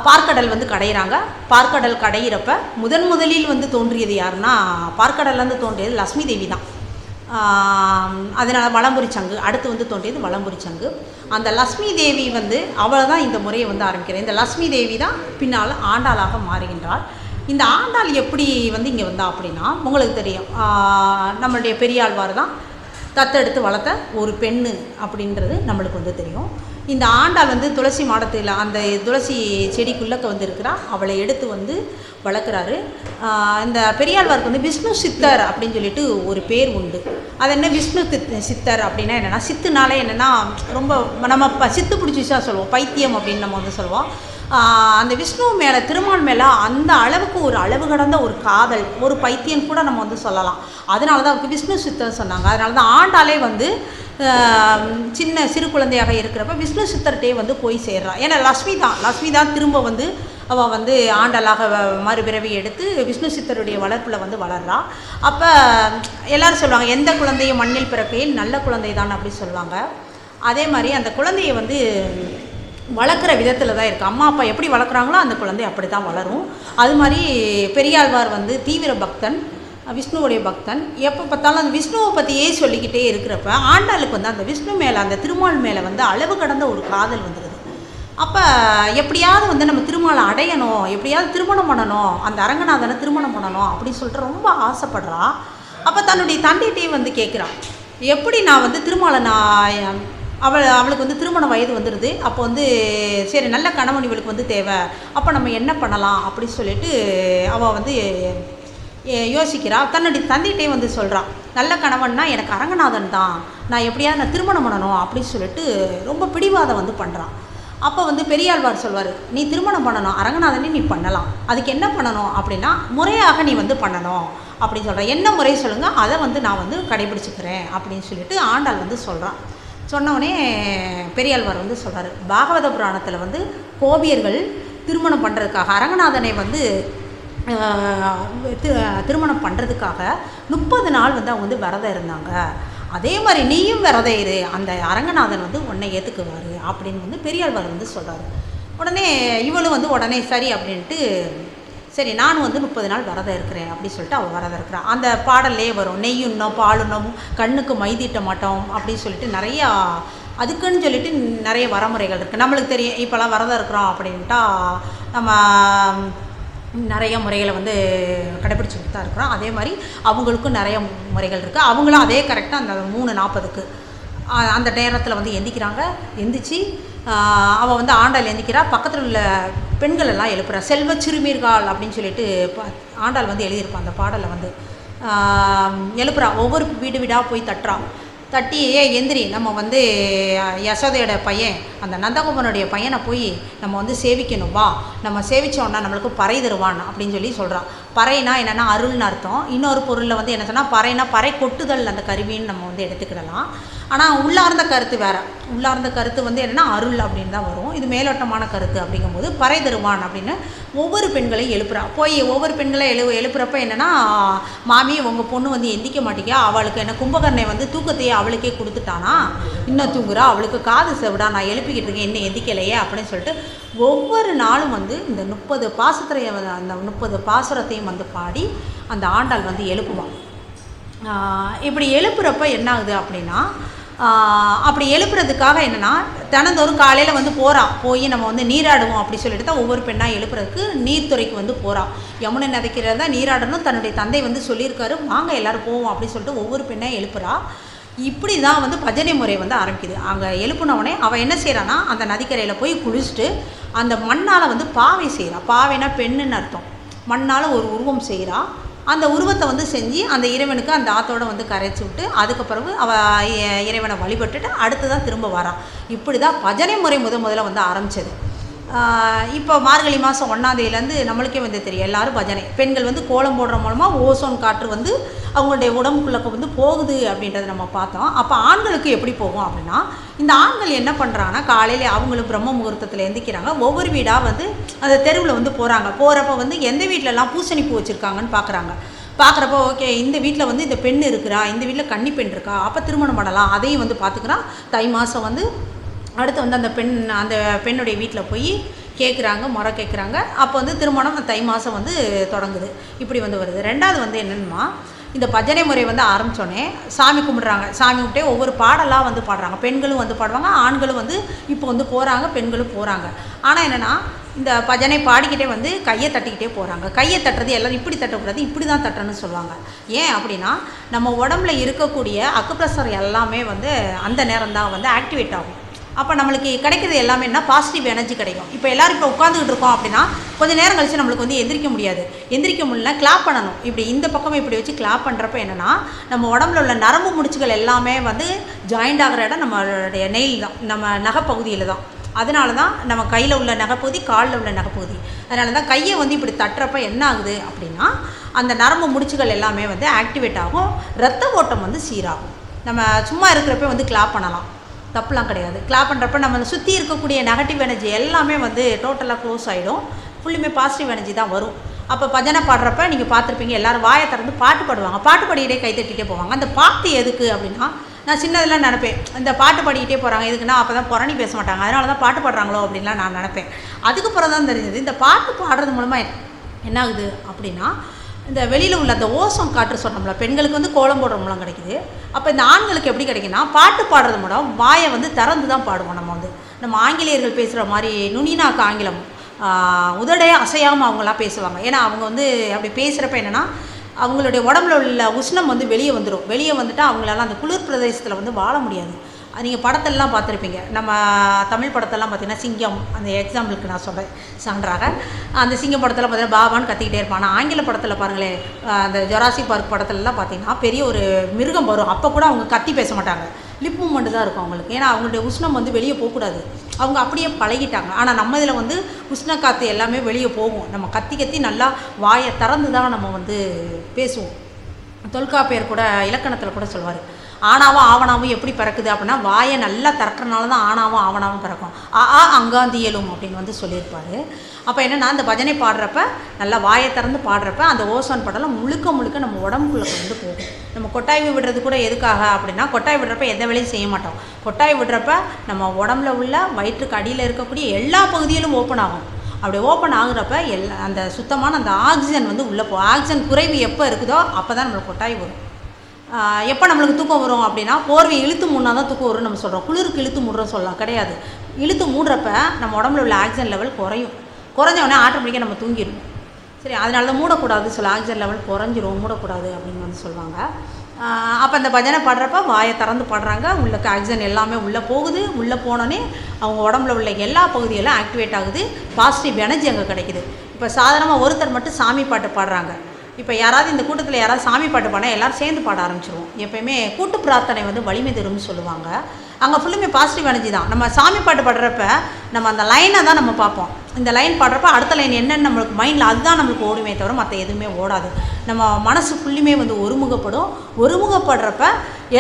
பார்க்கடல் வந்து கடையிறாங்க. பார்க்கடல் கடையிறப்ப முதலில் வந்து தோன்றியது யாருன்னா, பார்க்கடல்லேருந்து தோன்றியது லக்ஷ்மி தேவி தான். அதனால் வலம்புரி சங்கு அடுத்து வந்து தோன்றியது வலம்புரி சங்கு. அந்த லக்ஷ்மி தேவி வந்து அவளை தான் இந்த முறையை வந்து ஆரம்பிக்கிறேன். இந்த லக்ஷ்மி தேவி தான் பின்னால் ஆண்டாளாக மாறுகின்றாள். இந்த ஆண்டாள் எப்படி வந்து இங்கே வந்தா அப்படின்னா, உங்களுக்கு தெரியும், நம்மளுடைய பெரியாழ்வார் தான் தத்தெடுத்து வளர்த்த ஒரு பெண்ணு அப்படின்றது நம்மளுக்கு வந்து தெரியும். இந்த ஆண்டாள் வந்து துளசி மாடத்தில் அந்த துளசி செடிக்குள்ளக்க வந்து இருக்கிறா, அவளை எடுத்து வந்து வளர்க்குறாரு. இந்த பெரியாழ்வாருக்கு வந்து விஷ்ணு சித்தர் அப்படின்னு சொல்லிட்டு ஒரு பேர் உண்டு. அது என்ன விஷ்ணு சித்தர் அப்படின்னா என்னென்னா, சித்துனாலே என்னென்னா ரொம்ப நம்ம சித்து பிடிச்சிச்சா சொல்லுவோம், பைத்தியம் அப்படின்னு நம்ம வந்து சொல்லுவோம். அந்த விஷ்ணு மேலே, திருமால் மேலே அந்த அளவுக்கு ஒரு அளவு கடந்த ஒரு காதல், ஒரு பைத்தியம் கூட நம்ம வந்து சொல்லலாம். அதனால தான் அவருக்கு விஷ்ணு சித்தர் சொன்னாங்க. அதனால தான் ஆண்டாளே வந்து சின்ன சிறு குழந்தையாக இருக்கிறப்ப விஷ்ணு சித்தர்கிட்டே வந்து போய் சேர்றா. ஏன்னா லக்ஷ்மி தான் திரும்ப வந்து அவள் வந்து ஆண்டாளாக மறுபிறவி எடுத்து விஷ்ணு சித்தருடைய வளர்ப்பில் வந்து வளர்றா. அப்போ எல்லோரும் சொல்லுவாங்க, எந்த குழந்தையும் மண்ணில் பிறக்கையில் நல்ல குழந்தை தான் அப்படி சொல்லுவாங்க. அதே மாதிரி அந்த குழந்தையை வந்து வளர்க்குற விதத்தில் தான் இருக்குது. அம்மா அப்பா எப்படி வளர்க்குறாங்களோ அந்த குழந்தை அப்படி தான் வளரும். அது மாதிரி பெரியாழ்வார் வந்து தீவிர பக்தன், விஷ்ணுவுடைய பக்தன். எப்போ பார்த்தாலும் அந்த விஷ்ணுவை பற்றியே சொல்லிக்கிட்டே இருக்கிறப்ப ஆண்டாளுக்கு வந்து அந்த விஷ்ணு மேலே, அந்த திருமால் மேலே வந்து அளவு கடந்த ஒரு காதல் வந்துடுது. அப்போ எப்படியாவது வந்து நம்ம திருமாலை அடையணும், எப்படியாவது திருமணம் பண்ணணும், அந்த அரங்கநாதனை திருமணம் பண்ணணும் அப்படின்னு சொல்லிட்டு ரொம்ப ஆசைப்படுறா. அப்போ தன்னுடைய தந்தையிட்டே வந்து கேட்குறான், எப்படி நான் வந்து திருமாலை அவளுக்கு வந்து திருமண வயது வந்துடுது. அப்போ வந்து சரி, நல்ல கணவன் இவளுக்கு வந்து தேவை, அப்போ நம்ம என்ன பண்ணலாம் அப்படின்னு சொல்லிட்டு அவள் வந்து யோசிக்கிறா. தன்னுடைய தந்தையிட்டே வந்து சொல்கிறான், நல்ல கணவன்னா எனக்கு அரங்கநாதன் தான், நான் எப்படியாவது நான் திருமணம் பண்ணணும் அப்படின்னு சொல்லிட்டு ரொம்ப பிடிவாதம் வந்து பண்ணுறான். அப்போ வந்து பெரியாழ்வார் சொல்வார், நீ திருமணம் பண்ணணும், அரங்கநாதனே நீ பண்ணலாம், அதுக்கு என்ன பண்ணணும் அப்படின்னா முறையாக நீ வந்து பண்ணணும் அப்படின்னு சொல்கிறேன். என்ன முறை சொல்லுங்கள், அதை வந்து நான் வந்து கடைபிடிச்சிக்கிறேன் அப்படின்னு சொல்லிட்டு ஆண்டாள் வந்து சொல்கிறான். சொன்னோடனே பெரியாழ்வார் வந்து சொல்கிறார், பாகவத புராணத்தில் வந்து கோபியர்கள் திருமணம் பண்ணுறதுக்காக அரங்கநாதனை வந்து திருமணம் பண்ணுறதுக்காக 30 நாள் வந்து அவங்க வந்து விரதம் இருந்தாங்க. அதே மாதிரி நீயும் விரதம் இரு, அந்த அரங்கநாதன் வந்து உன்னை ஏற்றுக்குவார் அப்படின்னு வந்து பெரியாழ்வார் வந்து சொல்கிறார். உடனே இவளும் வந்து உடனே சரி அப்படின்ட்டு, சரி நானும் வந்து 30 நாள் விரதம் இருக்கிறேன் அப்படின்னு சொல்லிட்டு அவள் விரதம் இருக்கிறான். அந்த பாடல்லே வரும், நெய்யுண்ணோம் பாலுண்ணோம் கண்ணுக்கு மை தீட்ட மாட்டோம் அப்படின்னு சொல்லிட்டு நிறையா, அதுக்குன்னு சொல்லிட்டு நிறைய வரமுறைகள் இருக்குது. நம்மளுக்கு தெரியும், இப்போலாம் விரதம் இருக்கிறோம் அப்படின்ட்டா நம்ம நிறைய முறைகளை வந்து கடைப்பிடிச்சிட்டு தான் இருக்கிறோம். அதே மாதிரி அவங்களுக்கும் நிறைய முறைகள் இருக்குது. அவங்களும் அதே கரெக்டாக அந்த 3:40க்கு அந்த நேரத்தில் வந்து எந்திக்கிறாங்க. எந்திரிச்சு அவள் வந்து ஆண்டாள் எந்திக்கிறா. பக்கத்தில் உள்ள பெண்கள் எல்லாம் எழுப்புறா. செல்வ சிறுமீர்கள் அப்படின்னு சொல்லிட்டு ஆண்டாள் வந்து எழுதியிருப்பான். அந்த பாடலை வந்து எழுப்புறா. ஒவ்வொரு வீடு வீடாக போய் தட்டுறான். தட்டி எந்திரி, நம்ம வந்து யசோதையோட பையன் அந்த நந்தகோபனுடைய பையனை போய் நம்ம வந்து சேவிக்கணும், வா, நம்ம சேவிச்சோன்னா நம்மளுக்கு பறை தருவான் அப்படின்னு சொல்லி சொல்கிறான். பறைனா என்னென்னா அருள்னு அர்த்தம். இன்னொரு பொருளில் வந்து என்ன சொன்னால் பறைனா பறை கொட்டுதல் அந்த கருவின்னு நம்ம வந்து எடுத்துக்கிடலாம். ஆனால் உள்ளார்ந்த கருத்து வேறு. உள்ளார்ந்த கருத்து வந்து என்னென்னா அருள் அப்படின்னு தான் வரும். இது மேலோட்டமான கருத்து அப்படிங்கும்போது பறை தருவான் அப்படின்னு ஒவ்வொரு பெண்களையும் எழுப்புறா. போய் ஒவ்வொரு பெண்களை எழுப்புறப்ப என்னென்னா, மாமி உங்கள் பொண்ணு வந்து எந்திக்க மாட்டேங்க, அவளுக்கு என்ன கும்பகர்ணை வந்து தூக்கத்தையே அவளுக்கே கொடுத்துட்டானா, இன்னும் தூங்குறா, அவளுக்கு காது செவிடா, நான் எழுப்பிக்கிட்டு இருக்கேன், இன்னும் எந்திக்கலையே அப்படின்னு சொல்லிட்டு ஒவ்வொரு நாளும் வந்து இந்த 30 பாசுரத்தையும் அந்த 30 பாசுரத்தையும் வந்து பாடி அந்த ஆண்டாள் வந்து எழுப்புவான். இப்படி எழுப்புறப்ப என்ன ஆகுது அப்படின்னா, அப்படி எழுப்புறதுக்காக என்னென்னா தினந்தோறும் காலையில் வந்து போய் நம்ம வந்து நீராடுவோம் அப்படி சொல்லிட்டு தான் ஒவ்வொரு பெண்ணாக எழுப்புறதுக்கு நீர்த்துறைக்கு வந்து போகிறான். யமுனை நதிக்கிறதா நீராடணும் தன்னுடைய தந்தை வந்து சொல்லியிருக்காரு, வாங்க எல்லோரும் போவோம் அப்படின்னு சொல்லிட்டு ஒவ்வொரு பெண்ணாக எழுப்புறா. இப்படி தான் வந்து பஜனை முறை வந்து ஆரம்பிக்குது. அங்கே எழுப்புனவுடனே அவள் என்ன செய்கிறான்னா, அந்த நதிக்கரையில் போய் குளிச்சுட்டு அந்த மண்ணால் வந்து பாவை செய்கிறாள். பாவைனா பெண்ணுன்னு அர்த்தம். மண்ணால் ஒரு உருவம் செய்கிறா. அந்த உருவத்தை வந்து செஞ்சு அந்த இறைவனுக்கு அந்த ஆத்தோடு வந்து கரைச்சி விட்டு அதுக்கு பிறகு அவள் இறைவனை வழிபட்டுட்டு அடுத்து தான் திரும்ப வரான். இப்படி தான் பஜனை முறை முதல்ல வந்து ஆரம்பித்தது. இப்போ மார்கழி மாதம் 1ஆம் தேதியிலேருந்து நம்மளுக்கே வந்து தெரியும், எல்லோரும் பஜனை. பெண்கள் வந்து கோலம் போடுற மூலமாக ஓசோன் காற்று வந்து அவங்களுடைய உடம்புக்குள்ளே வந்து போகுது அப்படின்றத நம்ம பார்த்தோம். அப்போ ஆண்களுக்கு எப்படி போகும் அப்படின்னா, இந்த ஆண்கள் என்ன பண்ணுறாங்கன்னா, காலையில் அவங்களும் பிரம்ம முகூர்த்தத்தில் எந்திக்கிறாங்க. ஒவ்வொரு வீடாக வந்து அந்த தெருவில் வந்து போகிறப்ப வந்து எந்த வீட்டிலலாம் பூசணி பூ வச்சுருக்காங்கன்னு பார்க்குறப்போ ஓகே, இந்த வீட்டில் வந்து இந்த பெண் இருக்கிறா, இந்த வீட்டில் கன்னி பெண் இருக்கா, அப்போ திருமணம் பண்ணலாம், அதையும் வந்து பார்த்துக்கிறான். தை மாதம் வந்து அடுத்து வந்து அந்த பெண்ணுடைய வீட்டில் போய் கேட்குறாங்க, முறை கேட்குறாங்க. அப்போ வந்து திருமணம் தை மாதம் வந்து தொடங்குது. இப்படி வந்து வருது. ரெண்டாவது வந்து என்னென்னா, இந்த பஜனை முறை வந்து ஆரம்பித்தோடனே சாமி கும்பிட்றாங்க. சாமி கும்பிட்டே ஒவ்வொரு பாடலாக வந்து பாடுறாங்க. பெண்களும் வந்து பாடுவாங்க, ஆண்களும் வந்து இப்போ வந்து போகிறாங்க, பெண்களும் போகிறாங்க. ஆனால் என்னென்னா, இந்த பஜனை பாடிக்கிட்டே வந்து கையை தட்டிக்கிட்டே போகிறாங்க. கையை தட்டுறது எல்லோரும் இப்படி தட்டக்கூடாது, இப்படி தான் தட்டணும்னு சொல்லுவாங்க. ஏன் அப்படின்னா, நம்ம உடம்புல இருக்கக்கூடிய அக்குப்ரெஷர் எல்லாமே வந்து அந்த நேரம் தான் வந்து ஆக்டிவேட் ஆகும். அப்போ நம்மளுக்கு கிடைக்கிறது எல்லாமே என்ன, பாசிட்டிவ் எனர்ஜி கிடைக்கும். இப்போ எல்லோரும் இப்போ உட்காந்துக்கிட்டு இருக்கோம் அப்படின்னா கொஞ்சம் நேரம் கழிச்சு நம்மளுக்கு வந்து எந்திரிக்க முடியல, கிளாப் பண்ணணும். இப்படி இந்த பக்கம் இப்படி வச்சு கிளாப் பண்ணுறப்ப என்னென்னா, நம்ம உடம்புல உள்ள நரம்பு முடிச்சுகள் எல்லாமே வந்து ஜாயிண்ட் ஆகிற இடம் நம்மளுடைய நெயில் தான், நம்ம நகைப்பகுதியில் தான். அதனால தான் நம்ம கையில் உள்ள நகைப்பகுதி, காலில் உள்ள நகைப்பகுதி. அதனால தான் கையை வந்து இப்படி தட்டுறப்ப என்ன ஆகுது அப்படின்னா, அந்த நரம்பு முடிச்சுகள் எல்லாமே வந்து ஆக்டிவேட் ஆகும், ரத்த ஓட்டம் வந்து சீராகும். நம்ம சும்மா இருக்கிறப்ப வந்து கிளாப் பண்ணலாம், தப்புலாம் கிடையாது. கிளாப் பண்ணுறப்ப நம்ம சுற்றி இருக்கக்கூடிய நெகட்டிவ் எனர்ஜி எல்லாமே வந்து டோட்டலாக க்ளோஸ் ஆகிடும், ஃபுல்லுமே பாசிட்டிவ் எனர்ஜி தான் வரும். அப்போ பஜனை பாடுறப்ப நீங்கள் பார்த்துருப்பீங்க, எல்லோரும் வாயை திறந்து பாட்டு பாடுவாங்க, பாட்டு பாடிக்கிட்டே கை தட்டிகிட்டே போவாங்க. அந்த பாட்டு எதுக்கு அப்படின்னா, நான் சின்னதெல்லாம் நினைப்பேன், இந்த பாட்டு பாடிக்கிட்டே போகிறாங்க எதுக்குன்னா, அப்போ தான் புரணி பேச மாட்டாங்க, அதனால தான் பாட்டு பாடுறாங்களோ அப்படின்லாம் நான் நினைப்பேன். அதுக்கப்புறம் தான் தெரிஞ்சது, இந்த பாட்டு பாடுறது மூலமாக என்ன ஆகுது அப்படின்னா, இந்த வெளியில் உள்ள அந்த ஓசோன் காற்று சொன்னோம்ல, பெண்களுக்கு வந்து கோலம் போடுற மூலம் கிடைக்குது. அப்போ இந்த ஆண்களுக்கு எப்படி கிடைக்குன்னா, பாட்டு பாடுறது மூலம் வாயை வந்து திறந்து தான் பாடுவோம். நம்ம ஆங்கிலேயர்கள் பேசுகிற மாதிரி நுனிநாக்கு ஆங்கிலம், உதடே அசையாமல் அவங்களாம் பேசுவாங்க. ஏன்னா அவங்க வந்து அப்படி பேசுகிறப்ப என்னென்னா, அவங்களுடைய உடம்புல உள்ள உஷ்ணம் வந்து வெளியே வந்துடும். வெளியே வந்துட்டால் அவங்களால அந்த குளிர் பிரதேசத்தில் வந்து வாழ முடியாது. நீங்கள் படத்தெல்லாம் பார்த்துருப்பீங்க, நம்ம தமிழ் படத்தெல்லாம் பார்த்தீங்கன்னா சிங்கம், அந்த எக்ஸாம்பிளுக்கு நான் சொல்கிறேன் சான்றாக, அந்த சிங்கம் படத்தில் பார்த்தீங்கன்னா பாபான்னு கத்திக்கிட்டே இருப்பான். ஆனால் ஆங்கில படத்தில் பாருங்களேன், அந்த ஜொராசிக் பார்க் படத்துலலாம் பார்த்தீங்கன்னா பெரிய ஒரு மிருகம் வரும், அப்போ கூட அவங்க கத்தி பேச மாட்டாங்க, லிப் மூமெண்ட் தான் இருக்கும் அவங்களுக்கு. ஏன்னா அவங்களுடைய உஷ்ணம் வந்து வெளியே போகக்கூடாது, அவங்க அப்படியே பழகிட்டாங்க. ஆனால் நம்ம இதில் வந்து உஷ்ண காற்று எல்லாமே வெளியே போகும், நம்ம கத்தி நல்லா வாயை திறந்து தான் நம்ம வந்து பேசுவோம். தொல்காப்பியர் கூட இலக்கணத்தில் கூட சொல்வார், ஆணாவும் ஆவணாவும் எப்படி பிறக்குது அப்படின்னா, வாயை நல்லா திறக்கிறனால தான் ஆணாவும் ஆவணாவும் பிறக்கும், அங்காந்தியலும் அப்படின்னு வந்து சொல்லியிருப்பார். அப்போ என்னென்னா, அந்த பஜனை பாடுறப்ப நல்லா வாயை திறந்து பாடுறப்ப அந்த ஓசோன் படலம் முழுக்க நம்ம உடம்புக்குள்ளே வந்து போகும். நம்ம கொட்டாய் விடுறது கூட எதுக்காக அப்படின்னா, கொட்டாய் விடுறப்ப எந்த வேலையும் செய்ய மாட்டோம். கொட்டாய் விடுறப்ப நம்ம உடம்புல உள்ள வயிற்றுக்கு அடியில் இருக்கக்கூடிய எல்லா பகுதியிலும் ஓப்பன் ஆகும். அப்படி ஓப்பன் ஆகுறப்ப அந்த சுத்தமான அந்த ஆக்சிஜன் வந்து உள்ளே ஆக்சிஜன் குறைவு எப்போ இருக்குதோ அப்போ தான் நம்மளுக்கு கொட்டாய் வரும். எப்போ நம்மளுக்கு தூக்கம் வரும் அப்படின்னா, போர்வை இழுத்து மூடினா தான் தூக்கம் வரும்னு நம்ம சொல்கிறோம். குளிருக்கு இழுத்து மூடுறோம் சொல்லலாம், கிடையாது. இழுத்து மூடுறப்ப நம்ம உடம்புல உள்ள ஆக்சிஜன் லெவல் குறைஞ்சோடனே ஆட்டோமேட்டிக்காக நம்ம தூங்கிடும். சரி, அதனால தான் மூடக்கூடாது, சில ஆக்சிஜன் லெவல் குறைஞ்சிரும், மூடக்கூடாது அப்படின்னு வந்து சொல்லுவாங்க. அப்போ அந்த பஜனை பாடுறப்ப வாயை திறந்து பாடுறாங்க, உள்ளக்கு ஆக்சிஜன் எல்லாமே உள்ளே போகுது. உள்ளே போனோடனே அவங்க உடம்புல உள்ள எல்லா பகுதியெல்லாம் ஆக்டிவேட் ஆகுது, பாசிட்டிவ் எனர்ஜி அங்கே கிடைக்குது. இப்போ சாதாரணமாக ஒருத்தர் மட்டும் சாமி பாட்டு பாடுறாங்க, இப்போ யாராவது இந்த கூட்டத்தில் யாராவது சாமி பாட்டு பாடினா எல்லோரும் சேர்ந்து பாட ஆரம்பிச்சிருவோம். எப்போயுமே கூட்டு பிரார்த்தனை வந்து வலிமை தரும்னு சொல்லுவாங்க. அங்கே ஃபுல்லுமே பாசிட்டிவ் எனர்ஜி தான். நம்ம சாமி பாட்டு பாடுறப்ப நம்ம அந்த லைனை தான் நம்ம பார்ப்போம். இந்த லைன் பாடுறப்ப அடுத்த லைன் என்னென்னு நம்மளுக்கு மைண்டில் அதுதான் நம்மளுக்கு ஓடுமே தவிர மற்ற எதுவுமே ஓடாது. நம்ம மனசு ஃபுல்லுமே வந்து ஒருமுகப்படுறப்ப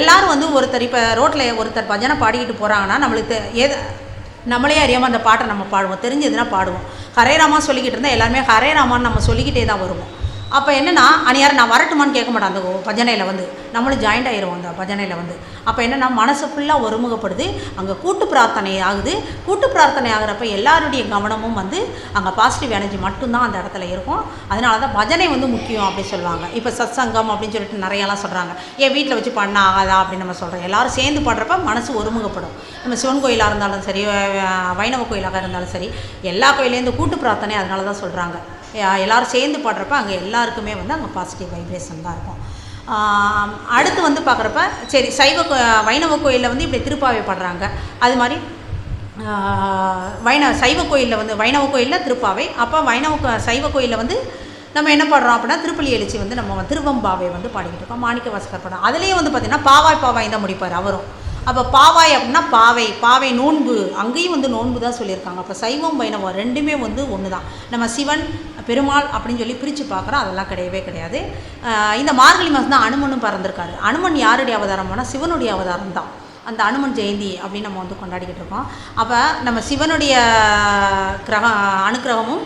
எல்லோரும் வந்து ஒருத்தர் இப்போ ரோட்டில் ஒருத்தர் பஜனை பாடிக்கிட்டு போகிறாங்கன்னா நம்மளுக்கு நம்மளே அறியாமல் அந்த பாட்டை நம்ம பாடுவோம். தெரிஞ்சதுன்னா பாடுவோம். ஹரே ராமா சொல்லிக்கிட்டு இருந்தால் எல்லாருமே ஹரே ராமான்னு நம்ம சொல்லிக்கிட்டே தான் வருவோம். அப்போ என்னென்னா அணியார் நான் வரட்டுமான்னு கேட்க மாட்டேன். அந்த பஜனையில் வந்து நம்மளும் ஜாயிண்ட் ஆகிடுவோம் அந்த பஜனையில் வந்து. அப்போ என்னென்னா மனசு ஃபுல்லாக ஒருமுகப்படுது. அங்கே கூட்டு பிரார்த்தனை ஆகுது. கூட்டு பிரார்த்தனை ஆகிறப்ப எல்லாருடைய கவனமும் வந்து அங்கே பாசிட்டிவ் எனர்ஜி மட்டும்தான் அந்த இடத்துல இருக்கும். அதனால தான் பஜனை வந்து முக்கியம் அப்படின்னு சொல்லுவாங்க. இப்போ சத்சங்கம் அப்படின்னு சொல்லிட்டு நிறையாலாம் சொல்கிறாங்க. ஏன் வீட்டில் வச்சு பண்ண ஆகாதா அப்படின்னு நம்ம சொல்கிறோம். எல்லோரும் சேர்ந்து பாடுறப்ப மனசு ஒருமுகப்படும். நம்ம சிவன் கோயிலாக இருந்தாலும் சரி, வைணவ கோயிலாக இருந்தாலும் சரி, எல்லா கோயிலேருந்து கூட்டு பிரார்த்தனை அதனால தான் சொல்கிறாங்க. எல்லோரும் சேர்ந்து பாடுறப்ப அங்கே எல்லாருக்குமே வந்து அங்கே பாசிட்டிவ் வைப்ரேஷன் தான் இருக்கும். அடுத்து வந்து பார்க்குறப்ப சரி வைணவ கோயிலில் வந்து இப்படி திருப்பாவை பாடுறாங்க. அது மாதிரி சைவ கோயிலில் வந்து வைணவ கோயிலில் திருப்பாவை. அப்போ சைவ கோயிலில் வந்து நம்ம என்ன பாடுறோம் அப்படின்னா திருப்பலி எழுச்சி வந்து நம்ம திருவம்பாவை வந்து பாடிக்கிட்டு இருக்கோம். மாணிக்க வாசகர் படம் அதுலேயே வந்து பார்த்திங்கன்னா பாவாய் தான் முடிப்பார் அவரும். அப்போ பாவாய் அப்படின்னா பாவை நோன்பு, அங்கேயும் வந்து நோன்பு தான் சொல்லியிருக்காங்க. அப்போ சைவம் வைணவம் ரெண்டுமே வந்து ஒன்று தான். நம்ம சிவன் பெருமாள் அப்படின்னு சொல்லி பிரித்து பார்க்குறோம். அதெல்லாம் கிடையவே கிடையாது. இந்த மார்கழி மாதம் தான் அனுமனும் பிறந்திருக்காரு. அனுமன் யாருடைய அவதாரம்னா சிவனுடைய அவதாரம் தான். அந்த அனுமன் ஜெயந்தி அப்படின்னு நம்ம வந்து கொண்டாடிக்கிட்டு இருக்கோம். அப்போ நம்ம சிவனுடைய அனுக்கிரகமும்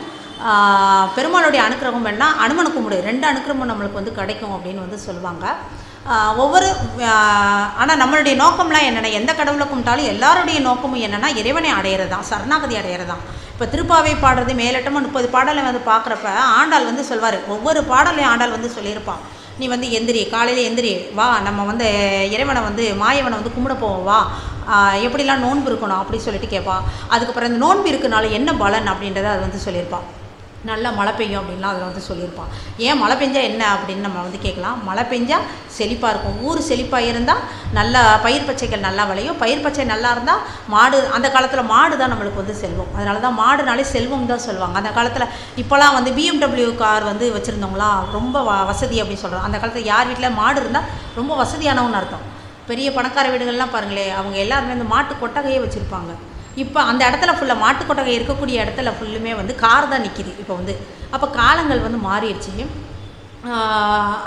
பெருமாளுடைய அனுக்கிரகம் வேணால் அனுமனை கும்பிடு 2 அனுக்கிரகமும் நம்மளுக்கு வந்து கிடைக்கும் அப்படின்னு வந்து சொல்லுவாங்க. ஆனால் நம்மளுடைய நோக்கம்லாம் என்னென்னா எந்த கடவுளை கும்பிட்டாலும் எல்லாருடைய நோக்கமும் என்னென்னா இறைவனை அடையிறது தான், சரணாகதி அடையிறது தான். இப்போ திருப்பாவை பாடுறது மேலட்டமாக 30 பாடலை வந்து பார்க்குறப்ப ஆண்டாள் வந்து சொல்வார். ஒவ்வொரு பாடலையும் ஆண்டாள் வந்து சொல்லியிருப்பான். நீ வந்து எந்திரி, காலையில் எந்திரி வா, நம்ம வந்து இறைவனை வந்து மாயவனை வந்து கும்பிட போவோம் வா, எப்படிலாம் நோன்பு இருக்கணும் அப்படின்னு சொல்லிட்டு கேட்பான். அதுக்கப்புறம் இந்த நோன்பு இருக்குனால என்ன பலன் அப்படின்றத அது வந்து சொல்லியிருப்பான். நல்லா மழை பெய்யும் அப்படின்லாம் அதில் வந்து சொல்லியிருப்பான். ஏன் மழை பெஞ்சால் என்ன அப்படின்னு நம்ம வந்து கேட்கலாம். மழை பெஞ்சால் செழிப்பாக இருக்கும். ஊர் செழிப்பாக இருந்தால் நல்லா பயிர் பச்சைகள் நல்லா விளையும். பயிர் பச்சை நல்லா இருந்தால் மாடு, அந்த காலத்தில் மாடு தான் நம்மளுக்கு வந்து செல்வம். அதனால தான் மாடுனாலே செல்வம் தான் சொல்லுவாங்க. அந்த காலத்தில் இப்போலாம் வந்து BMW கார் வந்து வச்சுருந்தவங்களாம் ரொம்ப வசதி அப்படின்னு சொல்கிறோம். அந்த காலத்தில் யார் வீட்டில் மாடு இருந்தால் ரொம்ப வசதியானவன்னு அர்த்தம். பெரிய பணக்கார வீடுகள்லாம் பாருங்களேன், அவங்க எல்லாருமே அந்த மாட்டு கொட்டகையே வச்சுருப்பாங்க. இப்போ அந்த இடத்துல ஃபுல்லாக மாட்டுக்கொட்டகை இருக்கக்கூடிய இடத்துல ஃபுல்லுமே வந்து கார் தான் நிற்கிது இப்போ வந்து. அப்போ காலங்கள் வந்து மாறிடுச்சு.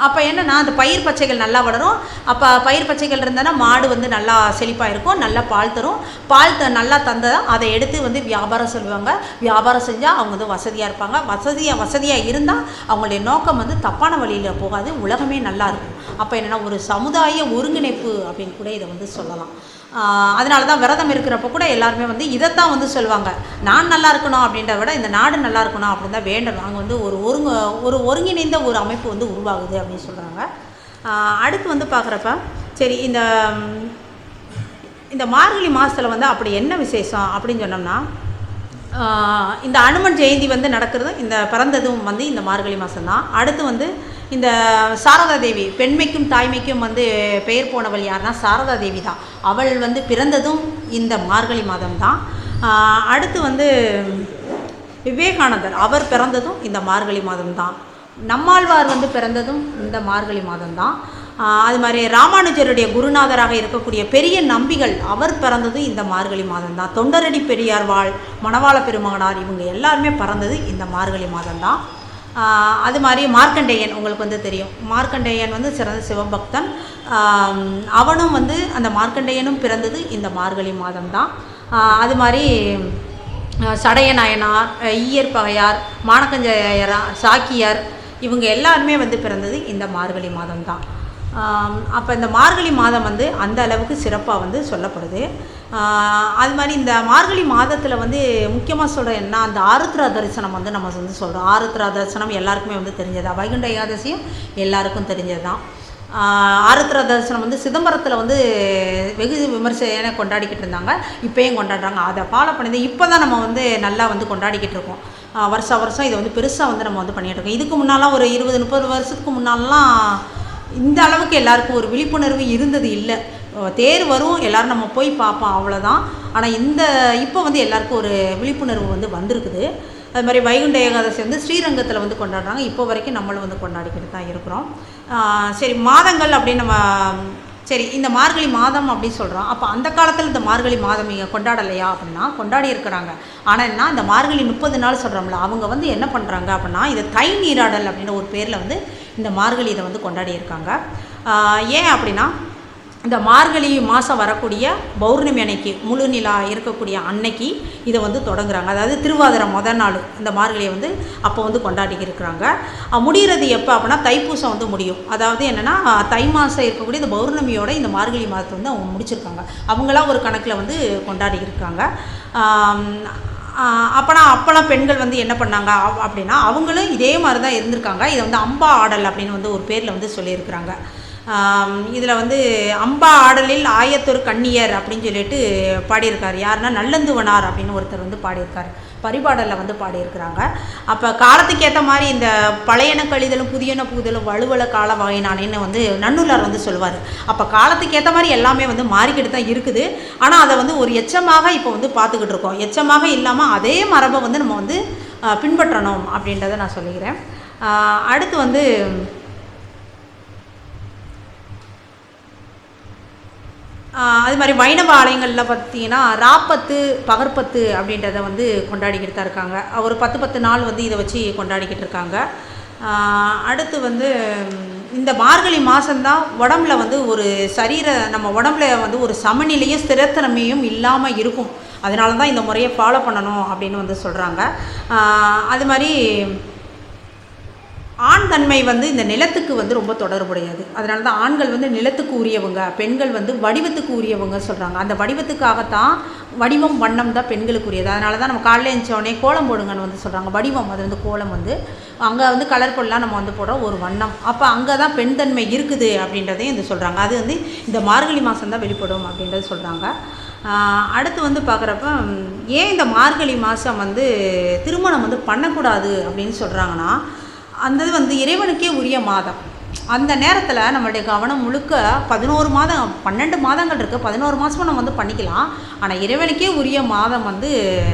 அப்போ என்னென்னா அந்த பயிர் பச்சைகள் நல்லா வளரும். அப்போ பயிர் பச்சைகள் இருந்தால் மாடு வந்து நல்லா செழிப்பாக இருக்கும், நல்லா பால் தரும். நல்லா தந்தால் அதை எடுத்து வந்து வியாபாரம் சொல்லுவாங்க. வியாபாரம் செஞ்சால் அவங்க வந்து வசதியாக இருப்பாங்க. வசதியாக இருந்தால் அவங்களுடைய நோக்கம் வந்து தப்பான வழியில் போகாது, உலகமே நல்லா இருக்கும். அப்போ என்னென்னா ஒரு சமுதாய ஒருங்கிணைப்பு அப்படின்னு கூட இதை வந்து சொல்லலாம். அதனால தான் விரதம் இருக்கிறப்ப கூட எல்லாருமே வந்து இதைத்தான் வந்து சொல்லுவாங்க. நான் நல்லா இருக்கணும் அப்படின்றத விட இந்த நாடு நல்லா இருக்கணும் அப்படின்னு தான் வேண்டணும். அங்கே வந்து ஒரு ஒருங்கிணைந்த ஒரு அமைப்பு வந்து உருவாகுது அப்படின்னு சொல்கிறாங்க. அடுத்து வந்து பார்க்குறப்ப சரி இந்த மார்கழி மாதத்தில் வந்து அப்படி என்ன விசேஷம் அப்படின்னு சொன்னோம்னா, இந்த அனுமன் ஜெயந்தி வந்து நடக்கிறது இந்த பிறந்ததும் வந்து இந்த மார்கழி மாதம்தான். அடுத்து வந்து இந்த சாரதா தேவி, பெண்மைக்கும் தாய்மைக்கும் வந்து பெயர் போனவள் யாருன்னா சாரதா தேவி தான். அவள் வந்து பிறந்ததும் இந்த மார்கழி மாதம் தான். அடுத்து வந்து விவேகானந்தர், அவர் பிறந்ததும் இந்த மார்கழி மாதம் தான். நம்மாழ்வார் வந்து பிறந்ததும் இந்த மார்கழி மாதம் தான். அது மாதிரி ராமானுஜருடைய குருநாதராக இருக்கக்கூடிய பெரிய நம்பிகள், அவர் பிறந்ததும் இந்த மார்கழி மாதம் தான். தொண்டரடி பெரியார் மணவாள பெருமகனார் இவங்க எல்லாருமே பிறந்தது இந்த மார்கழி மாதம் தான். அது மாதிரி மார்க்கண்டேயன் உங்களுக்கு வந்து தெரியும். மார்க்கண்டேயன் வந்து சிறந்த சிவபக்தன். அவனும் வந்து அந்த மார்க்கண்டேயனும் பிறந்தது இந்த மார்கழி மாதம் தான். அது மாதிரி சடைய நாயனார், ஈயர் பகையார், மானக்கஞ்சயரா, சாக்கியார் இவங்க எல்லாருமே வந்து பிறந்தது இந்த மார்கழி மாதம் தான். அப்போ இந்த மார்கழி மாதம் வந்து அந்த அளவுக்கு சிறப்பாக வந்து சொல்லப்படுது. அது மாதிரி இந்த மார்கழி மாதத்தில் வந்து முக்கியமாக சொல்கிறேன் என்ன, அந்த ஆருத்ரா தரிசனம் வந்து நம்ம வந்து சொல்கிறோம். ஆருத்ரா தரிசனம் எல்லாருக்குமே வந்து தெரிஞ்சது. வைகுண்ட ஏகாதசியும் எல்லாருக்கும் தெரிஞ்சது தான். ஆருத்ரா தரிசனம் வந்து சிதம்பரத்தில் வந்து வெகு விமர்சையான கொண்டாடிக்கிட்டு இருந்தாங்க. இப்போயும் கொண்டாடுறாங்க. அதை ஃபாலோ பண்ணி இப்போ தான் நம்ம வந்து நல்லா வந்து கொண்டாடிக்கிட்டு இருக்கோம். வருஷம் இதை வந்து பெருசாக வந்து நம்ம வந்து பண்ணிகிட்டு இருக்கோம். இதுக்கு முன்னாலாம் ஒரு 20-30 வருஷத்துக்கு முன்னாலாம் இந்த அளவுக்கு எல்லாருக்கும் ஒரு விழிப்புணர்வு இருந்தது இல்லை. தேர் வரும், எல்லோரும் நம்ம போய் பார்ப்போம், அவ்வளோதான். ஆனால் இப்போ வந்து எல்லாருக்கும் ஒரு விழிப்புணர்வு வந்து வந்திருக்குது. அது மாதிரி வைகுண்ட ஏகாதசி வந்து ஸ்ரீரங்கத்தில் வந்து கொண்டாடுறாங்க. இப்போ வரைக்கும் நம்மளும் வந்து கொண்டாடிக்கிட்டு தான் இருக்கிறோம். சரி, மாதங்கள் அப்படின்னு நம்ம சரி இந்த மார்கழி மாதம் அப்படின்னு சொல்கிறோம். அப்போ அந்த காலத்தில் இந்த மார்கழி மாதம் நீங்கள் கொண்டாடலையா அப்படின்னா கொண்டாடி இருக்கிறாங்க. ஆனால் என்ன, இந்த மார்கழி 30 நாள் சொல்கிறோம்ல, அவங்க வந்து என்ன பண்ணுறாங்க அப்படின்னா இதை தை நீராடல் அப்படின்ற ஒரு பேரில் வந்து இந்த மார்கழி இதை வந்து கொண்டாடி இருக்காங்க. ஏன் அப்படின்னா இந்த மார்கழி மாதம் வரக்கூடிய பௌர்ணமி அன்னைக்கு முழு நிலா இருக்கக்கூடிய அன்னைக்கு இதை வந்து தொடங்குறாங்க. அதாவது திருவாதிரை முதல் நாள் இந்த மார்கழியை வந்து அப்போ வந்து கொண்டாடி இருக்கிறாங்க. முடிகிறது எப்போ அப்படின்னா தைப்பூசம் வந்து முடியும். அதாவது என்னென்னா தை மாதம் இருக்கக்கூடிய இந்த பௌர்ணமியோட இந்த மார்கழி மாதத்தை வந்து அவங்க முடிச்சிருக்காங்க. அவங்களாம் ஒரு கணக்கில் வந்து கொண்டாடி இருக்காங்க. அப்போலாம் பெண்கள் வந்து என்ன பண்ணாங்க அப்படின்னா அவங்களும் இதே மாதிரி தான் இருந்திருக்காங்க. இதை வந்து அம்பா ஆடல் அப்படின்னு வந்து ஒரு பேரில் வந்து சொல்லியிருக்கிறாங்க. இதில் வந்து அம்பா ஆடலில் ஆயத்தொரு கண்ணியர் அப்படின்னு சொல்லிட்டு பாடியிருக்கார். யாருன்னா நல்லந்துவனார் அப்படின்னு ஒருத்தர் வந்து பாடியிருக்கார். பரிபாடலில் வந்து பாடியிருக்கிறாங்க. அப்போ காலத்துக்கு ஏற்ற மாதிரி இந்த பழையன கழிதலும் புதியன புகுதலும் வலுவல கால வாயினானேன்னு வந்து நன்னூலார் வந்து சொல்லுவார். அப்போ காலத்துக்கு ஏற்ற மாதிரி எல்லாமே வந்து மாறிக்கிட்டு தான் இருக்குது. ஆனால் அதை வந்து ஒரு எச்சமாக இப்போ வந்து பார்த்துக்கிட்டு இருக்கோம். எச்சமாக இல்லாமல் அதே மரபை வந்து நம்ம வந்து பின்பற்றணும் அப்படின்றத நான் சொல்லிக்கிறேன். அடுத்து வந்து அது மாதிரி வைணவ ஆலயங்களில் பார்த்திங்கன்னா ராப்பத்து பகற்பத்து அப்படின்றத வந்து கொண்டாடிக்கிட்டு தான் இருக்காங்க. ஒரு 10 நாள் வந்து இதை வச்சு கொண்டாடிக்கிட்டு இருக்காங்க. அடுத்து வந்து இந்த மார்கழி மாதம்தான் உடம்புல வந்து ஒரு நம்ம உடம்புல வந்து ஒரு சமநிலையும் ஸ்திரத்தன்மையும் இல்லாமல் இருக்கும். அதனால தான் இந்த முறையை ஃபாலோ பண்ணணும் அப்படின்னு வந்து சொல்கிறாங்க. அது மாதிரி ஆண் தன்மை வந்து இந்த நிலத்துக்கு வந்து ரொம்ப தொடர்புடையது. அதனால தான் ஆண்கள் வந்து நிலத்துக்கு உரியவங்க, பெண்கள் வந்து வடிவத்துக்கு உரியவங்க சொல்கிறாங்க. அந்த வடிவத்துக்காகத்தான் வடிவம் வண்ணம் தான் பெண்களுக்கு உரியது. அதனால தான் நம்ம காலையில் எழுந்தோடனே கோலம் போடுங்கன்னு வந்து சொல்கிறாங்க. வடிவம் அது வந்து கோலம் வந்து அங்கே வந்து கலர்ஃபுல்லாக நம்ம வந்து போடுறோம் ஒரு வண்ணம். அப்போ அங்கே தான் பெண் தன்மை இருக்குது அப்படின்றதையும் இது சொல்கிறாங்க. அது வந்து இந்த மார்கழி மாதம் தான் வெளிப்படும் அப்படின்றது சொல்கிறாங்க. அடுத்து வந்து பார்க்குறப்ப ஏன் இந்த மார்கழி மாதம் வந்து திருமணம் வந்து பண்ணக்கூடாது அப்படின்னு சொல்கிறாங்கன்னா அந்த வந்து இறைவனுக்கே உரிய மாதம். அந்த நேரத்தில் நம்மளுடைய கவனம் முழுக்க 11 மாதம் 12 மாதங்கள் இருக்குது. 11 மாதமும் நம்ம வந்து பண்ணிக்கலாம். ஆனால் இறைவனுக்கே உரிய மாதம் வந்து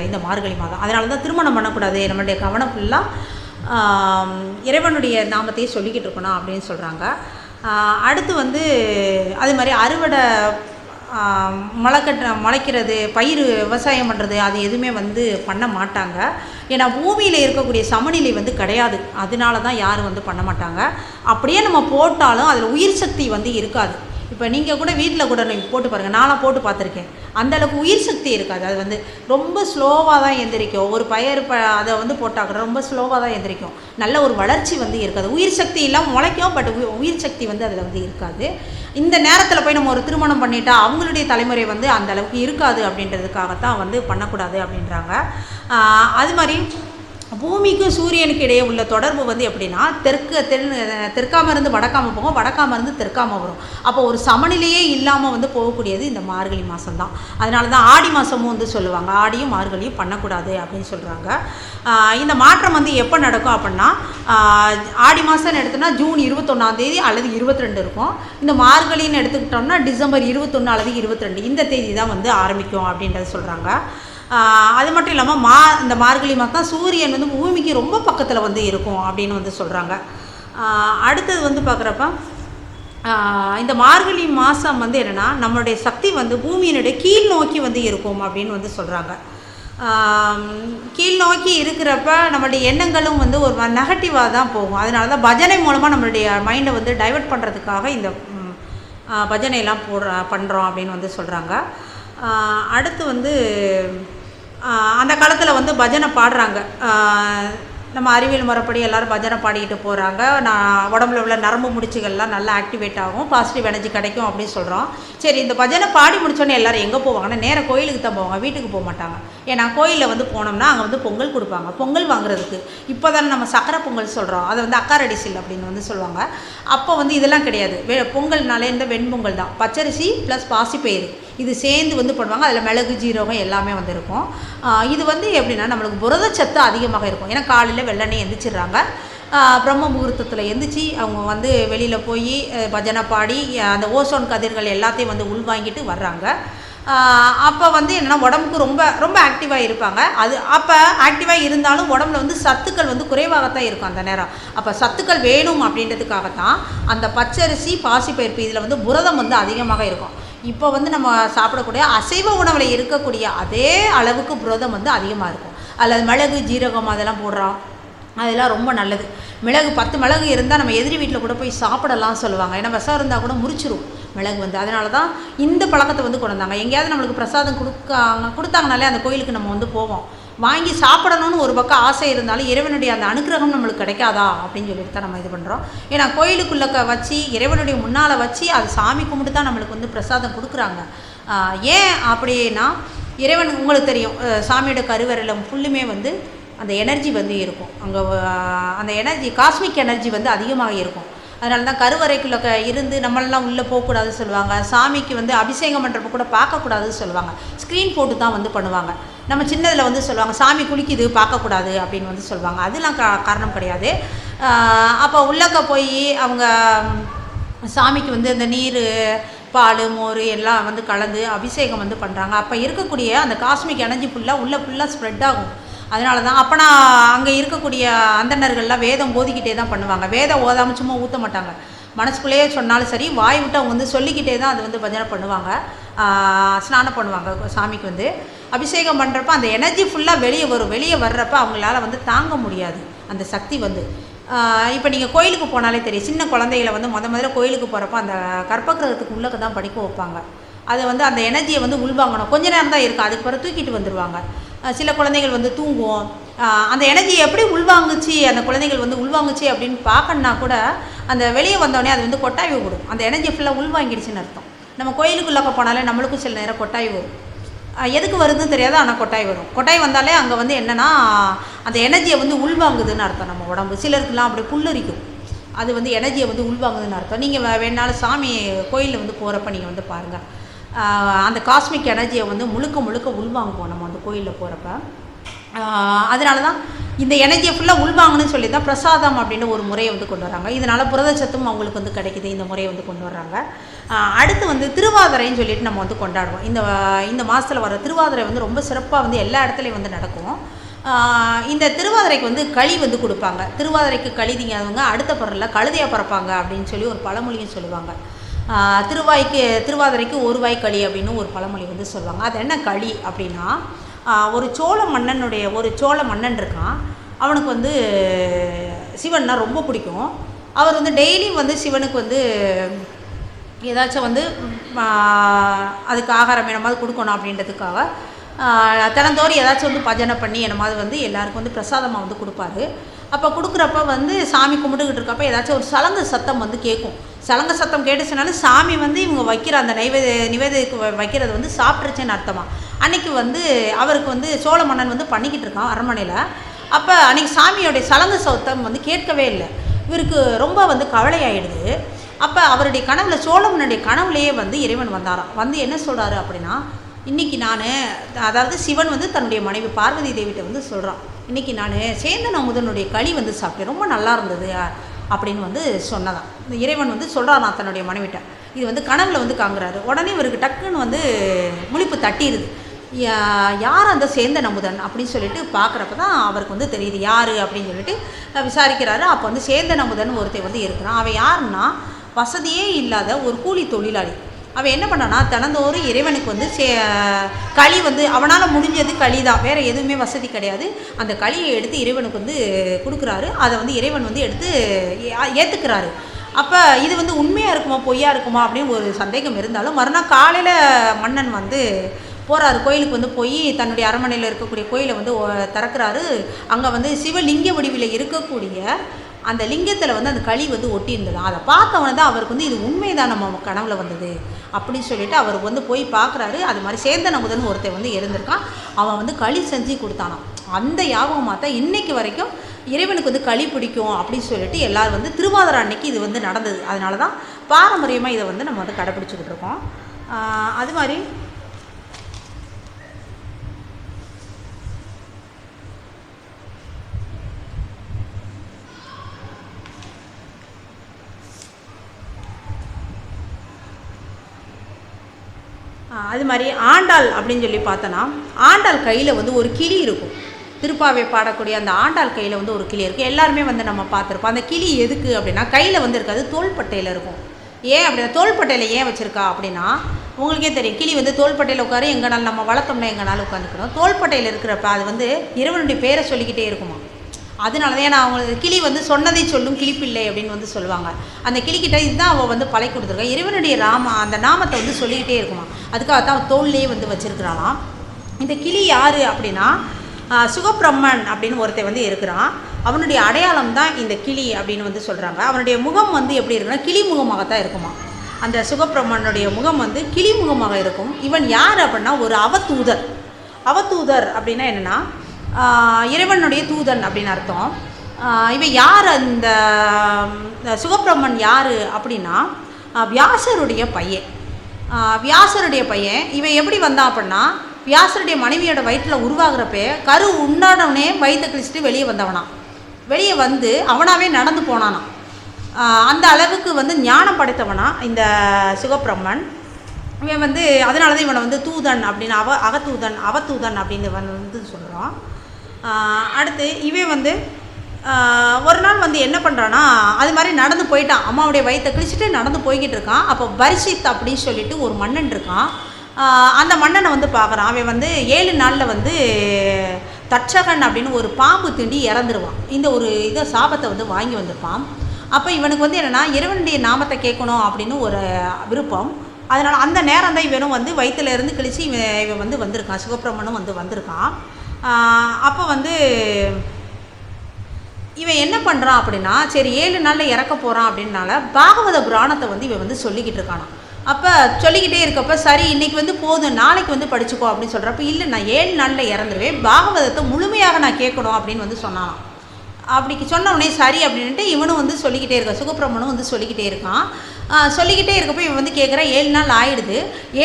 இந்த மார்கழி மாதம். அதனால தான் திருமணம் பண்ணக்கூடாது, நம்மளுடைய கவனம் ஃபுல்லாக இறைவனுடைய நாமத்தையே சொல்லிக்கிட்டு இருக்கணும் அப்படின்னு சொல்கிறாங்க. அடுத்து வந்து அது மாதிரி அறுவடை முளைக்கிறது, பயிர் விவசாயம் பண்ணுறது அது எதுவுமே வந்து பண்ண மாட்டாங்க. ஏன்னா பூமியில் இருக்கக்கூடிய சமநிலை வந்து கிடையாது. அதனால தான் யாரும் வந்து பண்ண மாட்டாங்க. அப்படியே நம்ம போட்டாலும் அதில் உயிர் சக்தி வந்து இருக்காது. இப்போ நீங்கள் கூட வீட்டில் கூட நீங்கள் போட்டு பாருங்கள், நானும் போட்டு பார்த்துருக்கேன். அந்தளவுக்கு உயிர் சக்தி இருக்காது. அது வந்து ரொம்ப ஸ்லோவாக தான் எந்திரிக்கும். ஒரு பயிர் அதை வந்து போட்டால் கூட ரொம்ப ஸ்லோவாக தான் எந்திரிக்கும். நல்ல ஒரு வளர்ச்சி வந்து இருக்காது. உயிர் சக்தி இல்லாமல் முளைக்கும், பட் உயிர் சக்தி வந்து அதில் வந்து இருக்காது. இந்த நேரத்தில் போய் நம்ம ஒரு திருமணம் பண்ணிட்டா அவங்களுடைய தலைமுறை வந்து அந்த அளவுக்கு இருக்காது அப்படின்றதுக்காகத்தான் வந்து பண்ணக்கூடாது அப்படின்றாங்க. அது மாதிரி பூமிக்கும் சூரியனுக்கு இடையே உள்ள தொடர்பு வந்து எப்படின்னா தெற்காம இருந்து வடக்காம போகும், வடக்காம இருந்து தெற்காம வரும். அப்போ ஒரு சமநிலையே இல்லாமல் வந்து போகக்கூடியது இந்த மார்கழி மாதம் தான். அதனால தான் ஆடி மாதமும் வந்து சொல்லுவாங்க, ஆடியும் மார்கழியும் பண்ணக்கூடாது அப்படின்னு சொல்கிறாங்க. இந்த மாற்றம் வந்து எப்போ நடக்கும் அப்படின்னா ஆடி மாதம்னு எடுத்தோம்னா ஜூன் 21 அல்லது 22 இருக்கும். இந்த மார்கழின்னு எடுத்துக்கிட்டோம்னா டிசம்பர் 21 அல்லது 22 இந்த தேதி தான் வந்து ஆரம்பிக்கும் அப்படின்றத சொல்கிறாங்க. அது மட்டும் இல்லாமல் இந்த மார்கழி மாதம் தான் சூரியன் வந்து பூமிக்கு ரொம்ப பக்கத்தில் வந்து இருக்கும் அப்படின்னு வந்து சொல்கிறாங்க. அடுத்தது வந்து பார்க்குறப்ப இந்த மார்கழி மாதம் வந்து என்னென்னா நம்மளுடைய சக்தி வந்து பூமியினுடைய கீழ் நோக்கி வந்து இருக்கும் அப்படின்னு வந்து சொல்கிறாங்க. கீழ் நோக்கி இருக்கிறப்ப நம்மளுடைய எண்ணங்களும் வந்து ஒரு நெகட்டிவாக தான் போகும். அதனால தான் பஜனை மூலமாக நம்மளுடைய மைண்டை வந்து டைவர்ட் பண்ணுறதுக்காக இந்த பஜனையெல்லாம் பண்ணுறோம் அப்படின்னு வந்து சொல்கிறாங்க. அடுத்து வந்து அந்த காலத்தில் வந்து பஜனை பாடுறாங்க. நம்ம அறிவியல் முறைப்படி எல்லோரும் பஜனை பாடிக்கிட்டு போகிறாங்க. உடம்புல உள்ள நரம்பு முடிச்சுகள்லாம் நல்லா ஆக்டிவேட் ஆகும், பாசிட்டிவ் எனர்ஜி கிடைக்கும் அப்படின்னு சொல்கிறோம். சரி, இந்த பஜனை பாடி முடித்தோன்னே எல்லோரும் எங்கே போவாங்கன்னா நேராக கோயிலுக்கு தான் போவாங்க, வீட்டுக்கு போக மாட்டாங்க. ஏன்னா கோயிலில் வந்து போனோம்னா அங்கே வந்து பொங்கல் கொடுப்பாங்க. பொங்கல் வாங்குறதுக்கு இப்போ தானே நம்ம சக்கரை பொங்கல் சொல்கிறோம், அதை வந்து அக்காரடிசில் அப்படின்னு வந்து சொல்லுவாங்க. அப்போ வந்து இதெல்லாம் கிடையாது. பொங்கல்னாலே இந்த வெண்பொங்கல் தான், பச்சரிசி ப்ளஸ் பாசிப்பயிறு இது சேர்ந்து வந்து பண்ணுவாங்க. அதில் மிளகு ஜீரகம் எல்லாமே வந்து இருக்கும். இது வந்து எப்படின்னா நம்மளுக்கு புரதச்சத்து அதிகமாக இருக்கும். ஏன்னா காலையில் வெள்ளனே எந்திரிச்சிடுறாங்க, பிரம்ம முகூர்த்தத்தில் எந்திரிச்சு அவங்க வந்து வெளியில் போய் பஜனை பாடி அந்த ஓசோன் கதிர்கள் எல்லாத்தையும் வந்து உள்வாங்கிட்டு வர்றாங்க. அப்போ வந்து என்னென்னா உடம்புக்கு ரொம்ப ரொம்ப ஆக்டிவாக இருப்பாங்க. அது அப்போ ஆக்டிவாக இருந்தாலும் உடம்புல வந்து சத்துக்கள் வந்து குறைவாகத்தான் இருக்கும் அந்த நேரம். அப்போ சத்துக்கள் வேணும் அப்படின்றதுக்காகத்தான் அந்த பச்சரிசி பாசிப்பருப்பு இதில் வந்து புரதம் வந்து அதிகமாக இருக்கும். இப்போ வந்து நம்ம சாப்பிடக்கூடிய அசைவ உணவில் இருக்கக்கூடிய அதே அளவுக்கு புரதம் வந்து அதிகமாக இருக்கும். அல்லது மிளகு ஜீரகம் அதெல்லாம் போடுறோம், அதெல்லாம் ரொம்ப நல்லது. மிளகு 10 மிளகு இருந்தால் நம்ம எதிரி வீட்டில் கூட போய் சாப்பிடலாம் சொல்லுவாங்க. ஏன்னா விஷம் இருந்தால் கூட முறிச்சிரும் மிளகு வந்து. அதனால தான் இந்த பழக்கத்தை வந்து கொண்டு வந்தாங்க. எங்கேயாவது நம்மளுக்கு பிரசாதம் கொடுத்தாங்கனாலே அந்த கோயிலுக்கு நம்ம வந்து போவோம். வாங்கி சாப்பிடணும்னு ஒரு பக்கம் ஆசை இருந்தாலும் இறைவனுடைய அந்த அனுக்கிரகம் நம்மளுக்கு கிடைக்காதா அப்படின்னு சொல்லிட்டு தான் நம்ம இது பண்ணுறோம். ஏன்னா கோயிலுக்குள்ளே வச்சு இறைவனுடைய முன்னால் வச்சு அது சாமி கும்பிட்டு தான் நம்மளுக்கு வந்து பிரசாதம் கொடுக்குறாங்க. ஏன் அப்படின்னா இறைவன் உங்களுக்கு தெரியும், சாமியோட கருவறையில் ஃபுல்லுமே வந்து அந்த எனர்ஜி வந்து இருக்கும். அங்கே அந்த எனர்ஜி காஸ்மிக் எனர்ஜி வந்து அதிகமாக இருக்கும். அதனால தான் கருவறைக்குள்ளே இருந்து நம்மளெல்லாம் உள்ளே போகக்கூடாதுன்னு சொல்லுவாங்க. சாமிக்கு வந்து அபிஷேகம் பண்ணுறப்ப கூட பார்க்கக்கூடாதுன்னு சொல்லுவாங்க. ஸ்க்ரீன் போட்டு தான் வந்து பண்ணுவாங்க. நம்ம சின்னதில் வந்து சொல்லுவாங்க சாமி குளிக்குது பார்க்கக்கூடாது அப்படின்னு வந்து சொல்லுவாங்க. அதெல்லாம் காரணம் கிடையாது. அப்போ உள்ளக்க போய் அவங்க சாமிக்கு வந்து இந்த நீர் பால் மோர் எல்லாம் வந்து கலந்து அபிஷேகம் வந்து பண்ணுறாங்க. அப்போ இருக்கக்கூடிய அந்த காஸ்மிக் எனர்ஜி ஃபுல்லாக ஸ்ப்ரெட் ஆகும். அதனால தான் அப்போ நான் அங்கே இருக்கக்கூடிய அந்தணர்கள்லாம் வேதம் ஓதிக்கிட்டே தான் பண்ணுவாங்க. வேதம் ஓதாமல் சும்மா ஊற்ற மாட்டாங்க. மனசுக்குள்ளேயே சொன்னாலும் சரி, வாய் விட்டு அவங்க வந்து சொல்லிக்கிட்டே தான் அது வந்து பஜனை பண்ணுவாங்க. ஸ்நானம் பண்ணுவாங்க. சாமிக்கு வந்து அபிஷேகம் பண்ணுறப்ப அந்த எனர்ஜி ஃபுல்லாக வெளியே வரும். வெளியே வர்றப்ப அவங்களால வந்து தாங்க முடியாது அந்த சக்தி வந்து. இப்போ நீங்கள் கோயிலுக்கு போனாலே தெரியும், சின்ன குழந்தைகளை வந்து முதல்ல கோயிலுக்கு போகிறப்ப அந்த கற்பகிரகத்துக்கு உள்ளே தான் படிக்க வைப்பாங்க. அது வந்து அந்த எனர்ஜியை வந்து உள்வாங்கணும். கொஞ்ச நேரம் தான் இருக்கும், அதுக்கு பிறகு தூக்கிட்டு வந்துடுவாங்க. சில குழந்தைகள் வந்து தூங்குவோம். அந்த எனர்ஜி எப்படி உள்வாங்குச்சு, அந்த குழந்தைகள் வந்து உள்வாங்குச்சு அப்படின்னு பார்க்கணுன்னா கூட அந்த வெளியே வந்தோடனே அது வந்து கொட்டாய் விடும். அந்த எனர்ஜி ஃபுல்லாக உள்வாங்கிடுச்சுன்னு அர்த்தம். நம்ம கோயிலுக்குள்ளே போனாலே நம்மளுக்கும் சில நேரம் கொட்டாய் வரும். எதுக்கு வருதுன்னு தெரியாது, ஆனால் கொட்டாய் வரும். கொட்டாய் வந்தாலே அங்கே வந்து என்னென்னா அந்த எனர்ஜியை வந்து உள்வாங்குதுன்னு அர்த்தம் நம்ம உடம்பு. சிலருக்குலாம் அப்படி புல்லரிக்கும். அது வந்து எனர்ஜியை வந்து உள்வாங்குதுன்னு அர்த்தம். நீங்கள் வேணாலும் சாமி கோயிலில் வந்து போகிறப்ப நீங்கள் வந்து பாருங்கள், அந்த காஸ்மிக் எனர்ஜியை வந்து முழுக்க உள்வாங்குவோம் நம்ம அந்த கோயிலில் போகிறப்ப. அதனால தான் இந்த எனர்ஜியை ஃபுல்லாக உள்வாங்கணும்னு சொல்லி தான் பிரசாதம் அப்படின்னு ஒரு முறையை வந்து கொண்டு வராங்க. இதனால் புரதச்சத்தும் அவங்களுக்கு வந்து கிடைக்கிது. இந்த முறையை வந்து கொண்டு வர்றாங்க. அடுத்து வந்து திருவாதிரைன்னு சொல்லிட்டு நம்ம வந்து கொண்டாடுவோம். இந்த மாதத்தில் வர திருவாதிரை வந்து ரொம்ப சிறப்பாக வந்து எல்லா இடத்துலையும் வந்து நடக்கும். இந்த திருவாதிரைக்கு வந்து களி வந்து கொடுப்பாங்க. திருவாதிரைக்கு களி திங்காதவங்க அடுத்த பொருளில் கழுதையாக பிறப்பாங்க அப்படின்னு சொல்லி ஒரு பழமொழியும் சொல்லுவாங்க. திருவாதிரைக்கு ஒரு வாய் களி அப்படின்னு ஒரு பழமொழி வந்து சொல்லுவாங்க. அது என்ன களி அப்படின்னா, ஒரு சோழ மன்னன் இருக்கான். அவனுக்கு வந்து சிவன்னா ரொம்ப பிடிக்கும். அவர் வந்து டெய்லியும் வந்து சிவனுக்கு வந்து ஏதாச்சும் வந்து அதுக்கு ஆகாரம் என்னமாவது கொடுக்கணும் அப்படின்றதுக்காக தினந்தோறும் ஏதாச்சும் வந்து பஜனை பண்ணி என்னமாவது வந்து எல்லாருக்கும் வந்து பிரசாதமாக வந்து கொடுப்பாரு. அப்போ கொடுக்குறப்ப வந்து சாமி கும்பிட்டுக்கிட்டு இருக்கப்போ ஏதாச்சும் ஒரு சலங்க சத்தம் வந்து கேட்கும். சலங்க சத்தம் கேட்டுச்சுனாலும் சாமி வந்து இவங்க வைக்கிற அந்த நிவேதத்துக்கு வைக்கிறது வந்து சாப்பிட்ருச்சேன்னு அர்த்தமா. அன்றைக்கி வந்து அவருக்கு வந்து சோழ மன்னன் வந்து பண்ணிக்கிட்டு இருக்கான் அரண்மனையில். அப்போ அன்றைக்கி சாமியோடைய சலங்க சத்தம் வந்து கேட்கவே இல்லை. இவருக்கு ரொம்ப வந்து கவலையாயிடுது. அப்போ அவருடைய கனவுல, சோழ மன்னனுடைய கனவுலேயே வந்து இறைவன் வந்தாராம். வந்து என்ன சொல்கிறாரு அப்படின்னா, இன்றைக்கி அதாவது சிவன் வந்து தன்னுடைய மனைவி பார்வதி தேவிகிட்ட வந்து சொல்கிறான், இன்றைக்கி நான் சேந்தன் அமுதனுடைய களி வந்து சாப்பிட்டேன், ரொம்ப நல்லா இருந்தது அப்படின்னு வந்து சொன்னதான். இந்த இறைவன் வந்து சொல்கிறான் நான் தன்னுடைய மனைவிட்ட. இது வந்து கனவுல வந்து காங்குறாரு. உடனே இவருக்கு டக்குன்னு வந்து முழிப்பு தட்டிடுது. யார் அந்த சேந்தன் அமுதன் அப்படின்னு சொல்லிட்டு பார்க்குறப்ப தான் அவருக்கு வந்து தெரியுது யார் அப்படின்னு சொல்லிட்டு விசாரிக்கிறாரு. அப்போ வந்து சேந்தன் அமுதன் ஒருத்தர் வந்து இருக்கிறான். அவன் யாருன்னா வசதியே இல்லாத ஒரு கூலி தொழிலாளி. அவன் என்ன பண்ணான்னா தினந்தோறும் இறைவனுக்கு வந்து களி வந்து அவனால் முடிஞ்சது களி தான், வேறு எதுவுமே வசதி கிடையாது. அந்த களியை எடுத்து இறைவனுக்கு வந்து கொடுக்குறாரு. அதை வந்து இறைவன் வந்து எடுத்து ஏற்றுக்கிறாரு. அப்போ இது வந்து உண்மையாக இருக்குமா பொய்யா இருக்குமா அப்படின்னு ஒரு சந்தேகம் இருந்தாலும் மறுநாள் காலையில் மன்னன் வந்து போகிறாரு கோயிலுக்கு. வந்து போய் தன்னுடைய அரண்மனையில் இருக்கக்கூடிய கோயிலை வந்து திறக்கிறாரு. அங்கே வந்து சிவலிங்க வடிவில் இருக்கக்கூடிய அந்த லிங்கத்தில் வந்து அந்த களி வந்து ஒட்டி இருந்தது. அதை பார்த்தவொன்னே தான் அவருக்கு வந்து இது உண்மைதான் நம்ம கனவுல வந்தது அப்படின்னு சொல்லிட்டு அவர் வந்து போய் பார்க்குறாரு. அது மாதிரி சேந்தன் அமுதன் ஒருத்தர் வந்து இருந்திருக்கான். அவன் வந்து களி செஞ்சு கொடுத்தானான். அந்த யாபகமாக தான் இன்றைக்கு வரைக்கும் இறைவனுக்கு வந்து களி பிடிக்கும் அப்படின்னு சொல்லிட்டு எல்லோரும் வந்து திருவாதிரை அன்னைக்கு இது வந்து நடந்தது. அதனால தான் பாரம்பரியமாக இதை வந்து நம்ம வந்து கடைப்பிடிச்சிக்கிட்டு இருக்கோம். அது மாதிரி அது மாதிரி ஆண்டாள் அப்படின்னு சொல்லி பார்த்தோன்னா, ஆண்டாள் கையில் வந்து ஒரு கிளி இருக்கும். திருப்பாவை பாடக்கூடிய அந்த ஆண்டாள் கையில் வந்து ஒரு கிளி இருக்குது. எல்லாருமே வந்து நம்ம பார்த்துருப்போம். அந்த கிளி எதுக்கு அப்படின்னா, கையில் வந்து இருக்காது, தோள்பட்டையில் இருக்கும். ஏன் அப்படின்னா, தோள்பட்டையில் ஏன் வச்சுருக்கா அப்படின்னா, உங்களுக்கே தெரியும், கிளி வந்து தோள்பட்டையில் உட்காரு, எங்கேனாலும் நம்ம வளர்த்தோம்னா எங்கேனாலும் உட்காந்துக்கணும். தோள்பட்டையில் இருக்கிறப்ப அது வந்து இறைவனுடைய பேரை சொல்லிக்கிட்டே இருக்குமா. அதனால தான், ஏன்னா அவங்க கிளி வந்து சொன்னதை சொல்லும் கிளிப்பிள்ளை அப்படின்னு வந்து சொல்லுவாங்க. அந்த கிளிக்கிட்ட இதுதான் அவள் வந்து பழை கொடுத்துருக்கா. இறைவனுடைய அந்த நாமத்தை வந்து சொல்லிக்கிட்டே இருக்குமா. அதுக்காக தான் தோல்லையே வந்து வச்சுருக்கிறாளாம். இந்த கிளி யார் அப்படின்னா, சுகப்பிரம்மன் அப்படின்னு ஒருத்தர் வந்து இருக்கிறான். அவனுடைய அடையாளம் தான் இந்த கிளி அப்படின்னு வந்து சொல்கிறாங்க. அவனுடைய முகம் வந்து எப்படி இருக்குன்னா, கிளி முகமாகத்தான் இருக்குமா. அந்த சுகப்பிரம்மனுடைய முகம் வந்து கிளி முகமாக இருக்கும். இவன் யார் அப்படின்னா, ஒரு அவதூதர். அவதூதர் அப்படின்னா என்னென்னா, இறைவனுடைய தூதன் அப்படின்னு அர்த்தம். இவன் யார், அந்த சுகப்பிரம்மன் யார் அப்படின்னா, வியாசருடைய பையன். வியாசருடைய பையன். இவன் எப்படி வந்தான் அப்படின்னா, வியாசருடைய மனைவியோட வயிற்றில் உருவாகிறப்ப கரு உண்டானவனே வயிற்றை கிழிச்சிட்டு வெளியே வந்தவனாம். வெளியே வந்து அவனாவே நடந்து போனானாம். அந்த அளவுக்கு வந்து ஞானம் படைத்தவனா இந்த சுகப்பிரம்மன். இவன் வந்து அதனால தான் இவனை வந்து தூதன் அப்படின்னு அவதூதன் அப்படின்னு வந்து சொல்கிறான். அடுத்து இவன் வந்து ஒரு நாள் வந்து என்ன பண்ணுறான்னா, அது மாதிரி நடந்து போயிட்டான். அம்மாவுடைய வயிற்றை கிழிச்சிட்டு நடந்து போய்கிட்டு இருக்கான். அப்போ பரிசித் அப்படின்னு சொல்லிட்டு ஒரு மன்னன் இருக்கான். அந்த மன்னனை வந்து பார்க்குறான். அவன் வந்து 7 நாளில் வந்து தட்சகன் அப்படின்னு ஒரு பாம்பு தீண்டி இறந்துருவான். இந்த ஒரு இதை சாபத்தை வந்து வாங்கி வந்திருப்பான். அப்போ இவனுக்கு வந்து என்னென்னா, இறைவனுடைய நாமத்தை கேட்கணும் அப்படின்னு ஒரு விருப்பம். அதனால் அந்த நேரம் தான் இவனும் வந்து வயிற்றுல இருந்து கிழிச்சு இவன் வந்து வந்திருக்கான். சுகப்பிரமனும் வந்து வந்திருக்கான். அப்போ வந்து இவன் என்ன பண்ணுறான் அப்படின்னா, சரி 7 நாளில் இறக்க போகிறான் அப்படின்னால பாகவத புராணத்தை வந்து இவன் வந்து சொல்லிக்கிட்டு இருக்கானா. அப்போ சொல்லிக்கிட்டே இருக்கப்போ, சரி இன்றைக்கி வந்து போதும், நாளைக்கு வந்து படிச்சுக்கோ அப்படின்னு சொல்கிறப்ப, இல்லை நான் 7 நாளில் இறந்துருவேன், பாகவதத்தை முழுமையாக நான் கேட்கணும் அப்படின்னு வந்து சொன்னானாம். அப்படி சொன்ன உடனே சரி அப்படின்ட்டு இவனும் வந்து சொல்லிக்கிட்டே இருக்கான். சுகப்பிரமனும் வந்து சொல்லிக்கிட்டே இருக்கான். சொல்லிக்கிட்டே இருக்கப்போ இவன் வந்து கேட்குறான். 7 நாள் ஆயிடுது.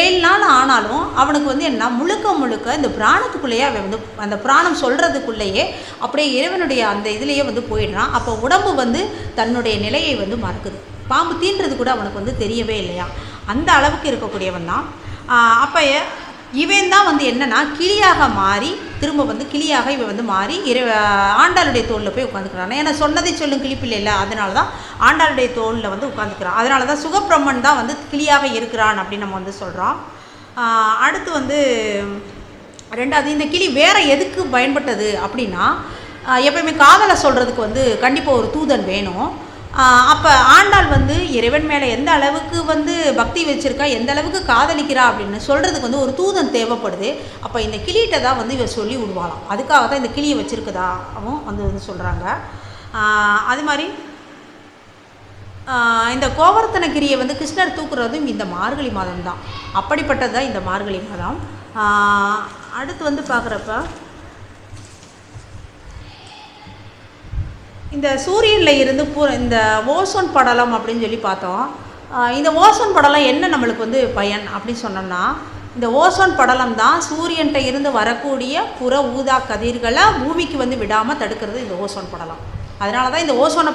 7 நாள் ஆனாலும் அவனுக்கு வந்து என்ன, முழுக்க இந்த பிராணத்துக்குள்ளேயே அவன் வந்து அந்த பிராணம் சொல்கிறதுக்குள்ளேயே அப்படியே இறைவனுடைய அந்த இதுலேயே வந்து போயிடுறான். அப்போ உடம்பு வந்து தன்னுடைய நிலையை வந்து மறக்குது. பாம்பு தீன்றது கூட அவனுக்கு வந்து தெரியவே இல்லையா. அந்த அளவுக்கு இருக்கக்கூடியவன் தான். அப்போ இவன் தான் வந்து என்னென்னா, கிளியாக மாறி திரும்ப வந்து கிளியாக இவன் வந்து மாறி ஆண்டாளுடைய தோளில் போய் உட்காந்துக்கிறான். ஏன்னா சொன்னதை சொல்லும் கிளிப்பில்லை இல்லை, அதனால தான் ஆண்டாளுடைய தோளில் வந்து உட்காந்துக்கிறான். அதனால தான் சுகப்பிரம்மன் தான் வந்து கிளியாக இருக்கிறான் அப்படின்னு நம்ம வந்து சொல்கிறோம். அடுத்து வந்து 2வது, இந்த கிளி வேறு எதுக்கு பயன்பட்டது அப்படின்னா, எப்பயுமே காதலை சொல்கிறதுக்கு வந்து கண்டிப்பாக ஒரு தூதன் வேணும். அப்போ ஆண்டாள் வந்து இறைவன் மேலே எந்த அளவுக்கு வந்து பக்தி வச்சுருக்கா, எந்த அளவுக்கு காதலிக்கிறா அப்படின்னு சொல்கிறதுக்கு வந்து ஒரு தூதன் தேவைப்படுது. அப்போ இந்த கிளிகிட்ட தான் வந்து இவ சொல்லி விடுவாளாம். அதுக்காக தான் இந்த கிளியை வச்சுருக்குதாவும் வந்து சொல்கிறாங்க. அது மாதிரி இந்த கோவர்த்தனகிரியை வந்து கிருஷ்ணர் தூக்குறதும் இந்த மார்கழி மாதம் தான். அப்படிப்பட்டது தான் இந்த மார்கழி மாதம். அடுத்து வந்து பார்க்குறப்ப, இந்த சூரியனில் இருந்து இந்த ஓசோன் படலம் அப்படின்னு சொல்லி பார்த்தோம். இந்த ஓசோன் படலம் என்ன நம்மளுக்கு வந்து பயன் அப்படின்னு சொன்னோம்னா, இந்த ஓசோன் படலம் தான் சூரியன்கிட்ட இருந்து வரக்கூடிய புற ஊதா கதிர்களை பூமிக்கு வந்து விடாமல் தடுக்கிறது இந்த ஓசோன் படலம். அதனால தான் இந்த ஓசோனை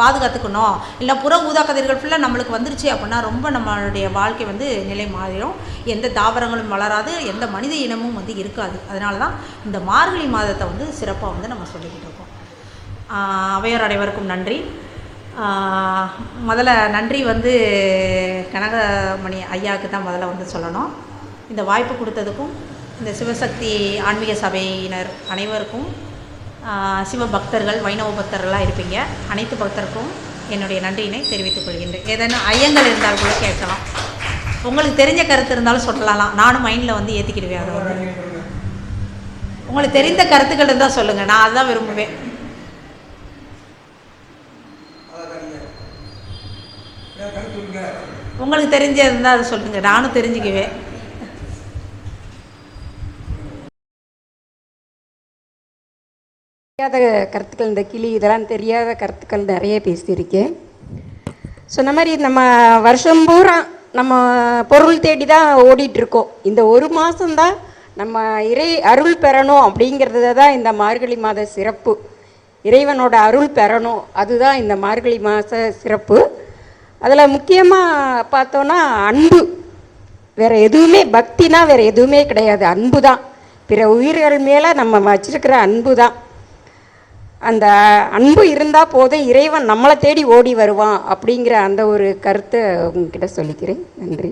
பாதுகாத்துக்கணும். இல்லை புற ஊதா கதிர்கள் ஃபுல்லாக நம்மளுக்கு வந்துருச்சு அப்படின்னா ரொம்ப நம்மளுடைய வாழ்க்கை வந்து நிலை மாறிடும். எந்த தாவரங்களும் வளராது, எந்த மனித இனமும் வந்து இருக்காது. அதனால தான் இந்த மார்கழி மாதத்தை வந்து சிறப்பாக வந்து நம்ம சொல்லிக்கிட்டு இருக்கோம். அவையோர் அனைவருக்கும் நன்றி. முதல்ல நன்றி வந்து கனகமணி ஐயாவுக்கு தான் முதல்ல வந்து சொல்லணும். இந்த வாய்ப்பு கொடுத்ததுக்கும், இந்த சிவசக்தி ஆன்மீக சபையினர் அனைவருக்கும், சிவபக்தர்கள், வைணவ பக்தர்களாக இருப்பீங்க அனைத்து பக்தருக்கும் என்னுடைய நன்றியினை தெரிவித்துக் கொள்கின்றேன். ஏதேனும் ஐயங்கள் இருந்தால் கூட கேட்கலாம். உங்களுக்கு தெரிஞ்ச கருத்து இருந்தாலும் சொல்லலாம். நானும் மைண்டில் வந்து ஏற்றிக்கிடுவேன். அதை வந்து உங்களுக்கு தெரிந்த கருத்துக்கள் இருந்தால் சொல்லுங்கள், நான் அதுதான் விரும்புவேன். உங்களுக்கு தெரிஞ்ச இருந்தால் அதை சொல்லுங்கள், நானும் தெரிஞ்சுக்குவேன். தெரியாத கருத்துக்கள், இந்த கிளி இதெல்லாம் தெரியாத கருத்துக்கள் நிறைய பேசியிருக்கேன். சொன்ன மாதிரி நம்ம வருஷம் பூரா நம்ம பொருள் தேடி தான் ஓடிட்டுருக்கோம். இந்த ஒரு மாதம்தான் நம்ம இறை அருள் பெறணும் அப்படிங்கிறது தான் இந்த மார்கழி மாத சிறப்பு. இறைவனோட அருள் பெறணும், அதுதான் இந்த மார்கழி மாத சிறப்பு. அதில் முக்கியமாக பார்த்தோன்னா அன்பு. வேறு எதுவுமே பக்தினா வேறு எதுவுமே கிடையாது, அன்பு தான். பிற உயிர்கள் மேலே நம்ம வச்சிருக்கிற அன்பு தான். அந்த அன்பு இருந்தால் போதும், இறைவன் நம்மளை தேடி ஓடி வருவான் அப்படிங்கிற அந்த ஒரு கருத்தை உங்ககிட்ட சொல்லிக்கிறேன். நன்றி.